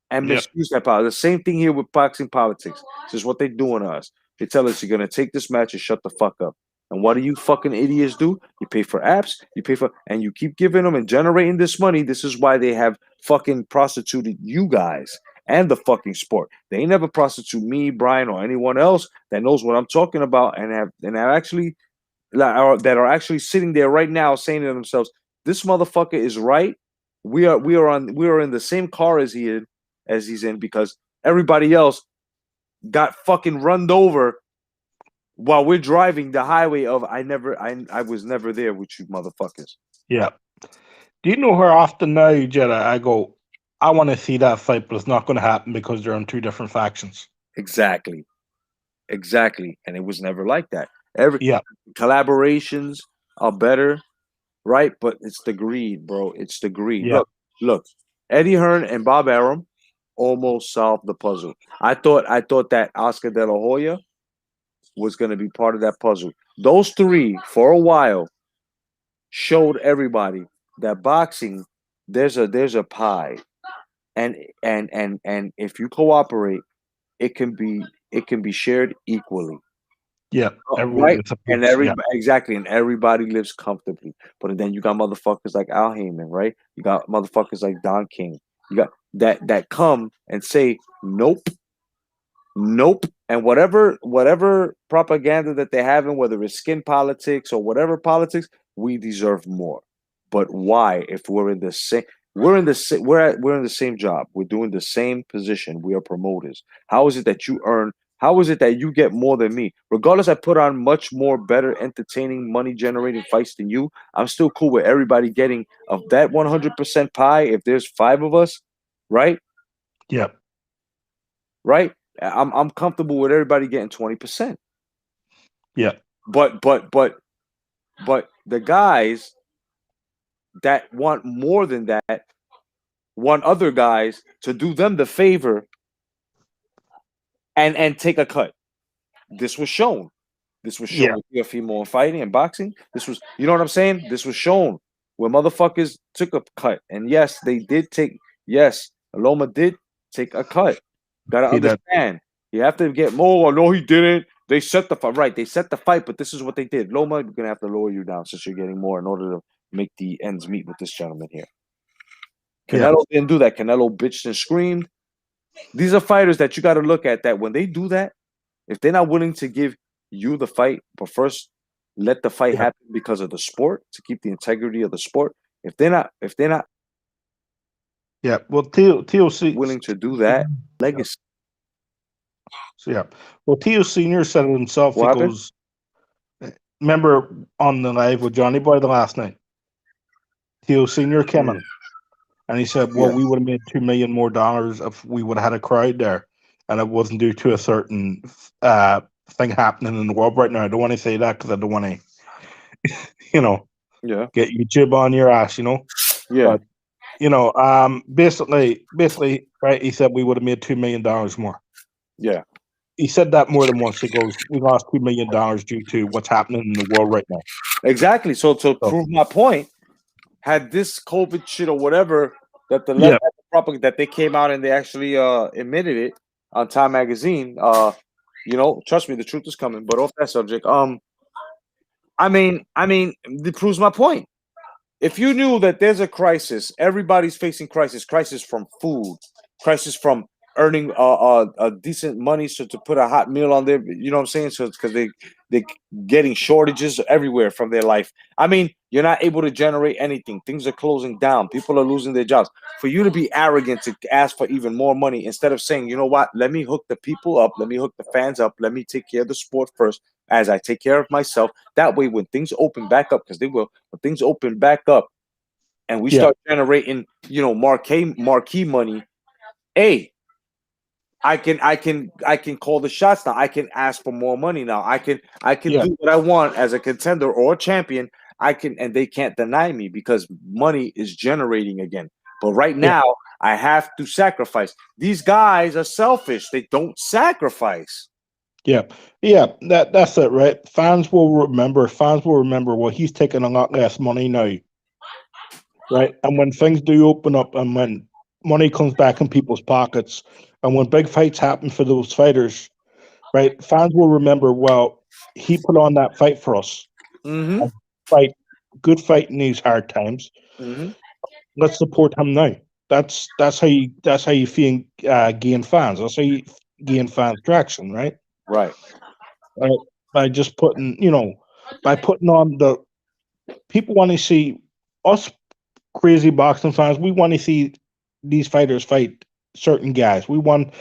and yeah, misuse that power. The same thing here with boxing politics. This is what they're doing to us. They tell us you're gonna take this match and shut the fuck up. And what do you fucking idiots do? You pay for apps, you pay for, and you keep giving them and generating this money. This is why they have fucking prostituted you guys and the fucking sport. They ain't never prostitute me, Brian, or anyone else that knows what I'm talking about and have actually that are actually sitting there right now saying to themselves, "This motherfucker is right. We are in the same car as he's in because everybody else got fucking runned over while we're driving the highway of I was never there with you motherfuckers." yeah. Do you know where often now, Jedi, I go, I want to see that fight, but it's not going to happen because they're on two different factions. Exactly, exactly, and it was never like that. Every Yeah, collaborations are better. right? But it's the greed, bro. It's the greed. Yeah, Look. Eddie Hearn and Bob Arum almost solved the puzzle. I thought that Oscar De La Hoya was going to be part of that puzzle. Those three, for a while, showed everybody that boxing there's a pie, and if you cooperate, it can be shared equally. yeah. Everyone Right? gets a And piece. Yeah, everybody lives comfortably. But then you got motherfuckers like Al Heyman, right? You got motherfuckers like Don King. You got that come and say nope, nope, and whatever propaganda that they're having, whether it's skin politics or whatever politics, we deserve more. But why? If we're in the same, we're in the same job. We're doing the same position. We are promoters. How is it that you earn? How is it that you get more than me? Regardless, I put on much more better, entertaining, money generating fights than you. I'm still cool with everybody getting of that 100% pie. If there's five of us, right? yeah, Right? I'm comfortable with everybody getting 20%. yeah, But the guys that want more than that want other guys to do them the favor and take a cut. This was shown. This was yeah, shown with UFC and fighting and boxing. This was, you know what I'm saying? This was shown where motherfuckers took a cut. And yes, they did take, yes, Loma did take a cut. Gotta he did. understand. You have to get more. No, he didn't. They set the fight. Right. They set the fight, but this is what they did. Loma, we're going to have to lower you down since you're getting more in order to make the ends meet with this gentleman here. Yeah, Canelo didn't do that. Canelo bitched and screamed. These are fighters that you got to look at that when they do that, if they're not willing to give you the fight, but first let the fight yeah, happen because of the sport to keep the integrity of the sport. If they're not yeah. Well, TLC. willing to do that, Yeah. legacy. So yeah. Well, Tio Senior said it himself. He What happened? goes, remember on the live with Johnny Boy the last night, Tio Senior came Mm, in and he said, "Well, yeah, we would have made $2 million more if we would have had a crowd there, and it wasn't due to a certain thing happening in the world right now." I don't want to say that because I don't want to, you know, yeah, get YouTube on your ass, yeah, But basically, right? He said we would have made $2 million more. yeah. He said that more than once. He goes, "We lost $2 million due to what's happening in the world right now." Exactly. So to So prove my point, had this COVID shit or whatever that the yeah, left that they came out and they actually admitted it on Time Magazine, trust me, the truth is coming. But off that subject, I mean, it proves my point. If you knew that there's a crisis, everybody's facing crisis from food, crisis from earning a decent money so to put a hot meal on there, you know what I'm saying? So it's because they getting shortages everywhere from their life. I mean, you're not able to generate anything. Things are closing down. People are losing their jobs. For you to be arrogant to ask for even more money instead of saying, you know what, let me hook the people up, let me hook the fans up, let me take care of the sport first as I take care of myself. That way, when things open back up, because they will, when things open back up, and we yeah, start generating, marquee money, hey, I can call the shots now. I can ask for more money now. I can yeah, do what I want as a contender or a champion. And they can't deny me because money is generating again. But right yeah, now, I have to sacrifice. These guys are selfish. They don't sacrifice. yeah, yeah. That's it, right? Fans will remember. Fans will remember. Well, he's taking a lot less money now, right? And when things do open up, and when money comes back in people's pockets, and when big fights happen for those fighters, right? Fans will remember. Well, he put on that fight for us. Mm-hmm. A fight, good fight in these hard times. Mm-hmm. Let's support him now. That's how you feel gain fans. That's how you gain fans traction, right? Right. Right? By just by putting on the people want to see us crazy boxing fans. We want to see these fighters fight certain guys. We want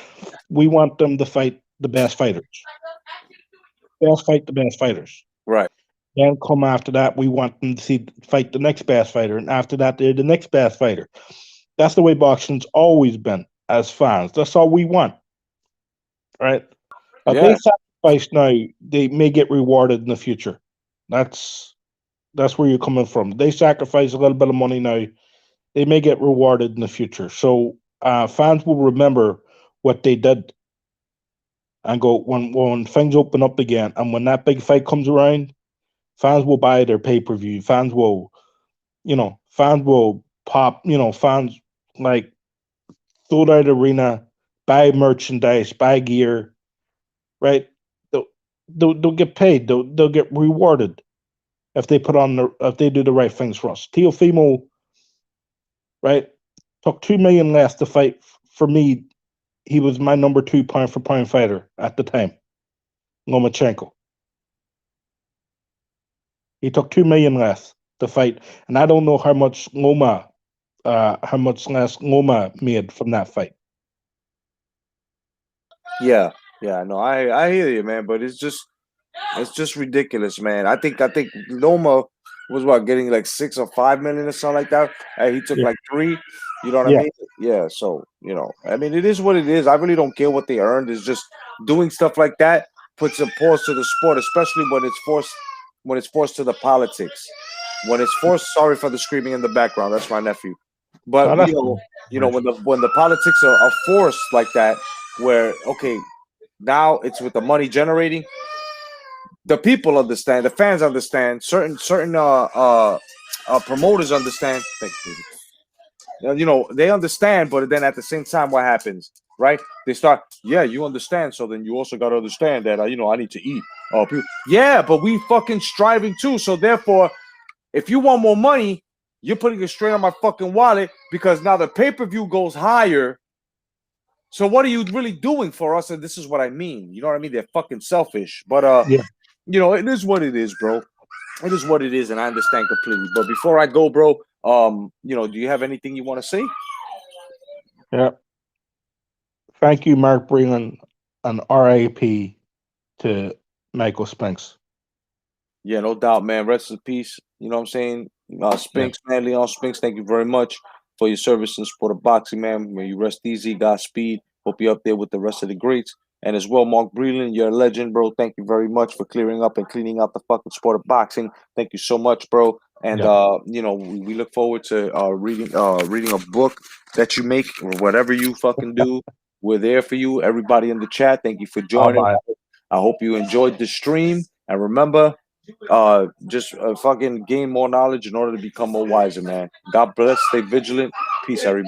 them to fight the best fighters. Best fight the best fighters. Right. Then come after that, we want them to see fight the next best fighter, and after that, they're the next best fighter. That's the way boxing's always been as fans. That's all we want, right? If they Yeah. sacrifice now, they may get rewarded in the future. That's That's where you're coming from. They sacrifice a little bit of money now. They may get rewarded in the future. So fans will remember what they did and go when things open up again, and when that big fight comes around, fans will buy their pay per view. Fans will pop. Fans like sold out arena, buy merchandise, buy gear. Right? They'll they'll get paid. They'll get rewarded if they do the right things for us. Teofimo, right, took 2 million less to fight. For me, he was my number two pound for pound fighter at the time. Lomachenko. He took 2 million less to fight, and I don't know how much less Loma made from that fight. Yeah, yeah, no, I hear you, man, but it's just ridiculous, man. I think Noma was what getting like 6 or 5 million or something like that. He took Yeah, like three. You know what I yeah, mean? Yeah. So I mean, it is what it is. I really don't care what they earned. It's just doing stuff like that puts a pause to the sport, especially when it's forced to the politics. When it's forced. Sorry for the screaming in the background. That's my nephew. But no, that's when the politics are forced like that, where okay, now it's with the money generating, the people understand, the fans understand, certain promoters understand. Thank you. They understand, but then at the same time, what happens, right? They start, yeah, you understand, so then you also got to understand that I need to eat. Oh, yeah, but we fucking striving too. So therefore, if you want more money, you're putting it straight on my fucking wallet because now the pay per view goes higher. So what are you really doing for us? And this is what I mean. You know what I mean? They're fucking selfish, but yeah, it is what it is, bro. It is what it is, and I understand completely. But before I go, bro, do you have anything you want to say? yeah. Thank you, Mark Breland, and RIP to Michael Spinks. Yeah, no doubt, man. Rest in peace. You know what I'm saying? Yeah, Spinks, man, Leon Spinks, thank you very much for your service in sport of boxing, man. May you rest easy, Godspeed. Hope you're up there with the rest of the greats. And as well, Mark Breland, you're a legend, bro. Thank you very much for clearing up and cleaning out the fucking sport of boxing. Thank you so much, bro. And yeah. we look forward to reading a book that you make or whatever you fucking do. We're there for you. Everybody in the chat, thank you for I'll joining. buy it. I hope you enjoyed the stream. And remember, just fucking gain more knowledge in order to become more wiser, man. God bless. Stay vigilant. Peace, everybody.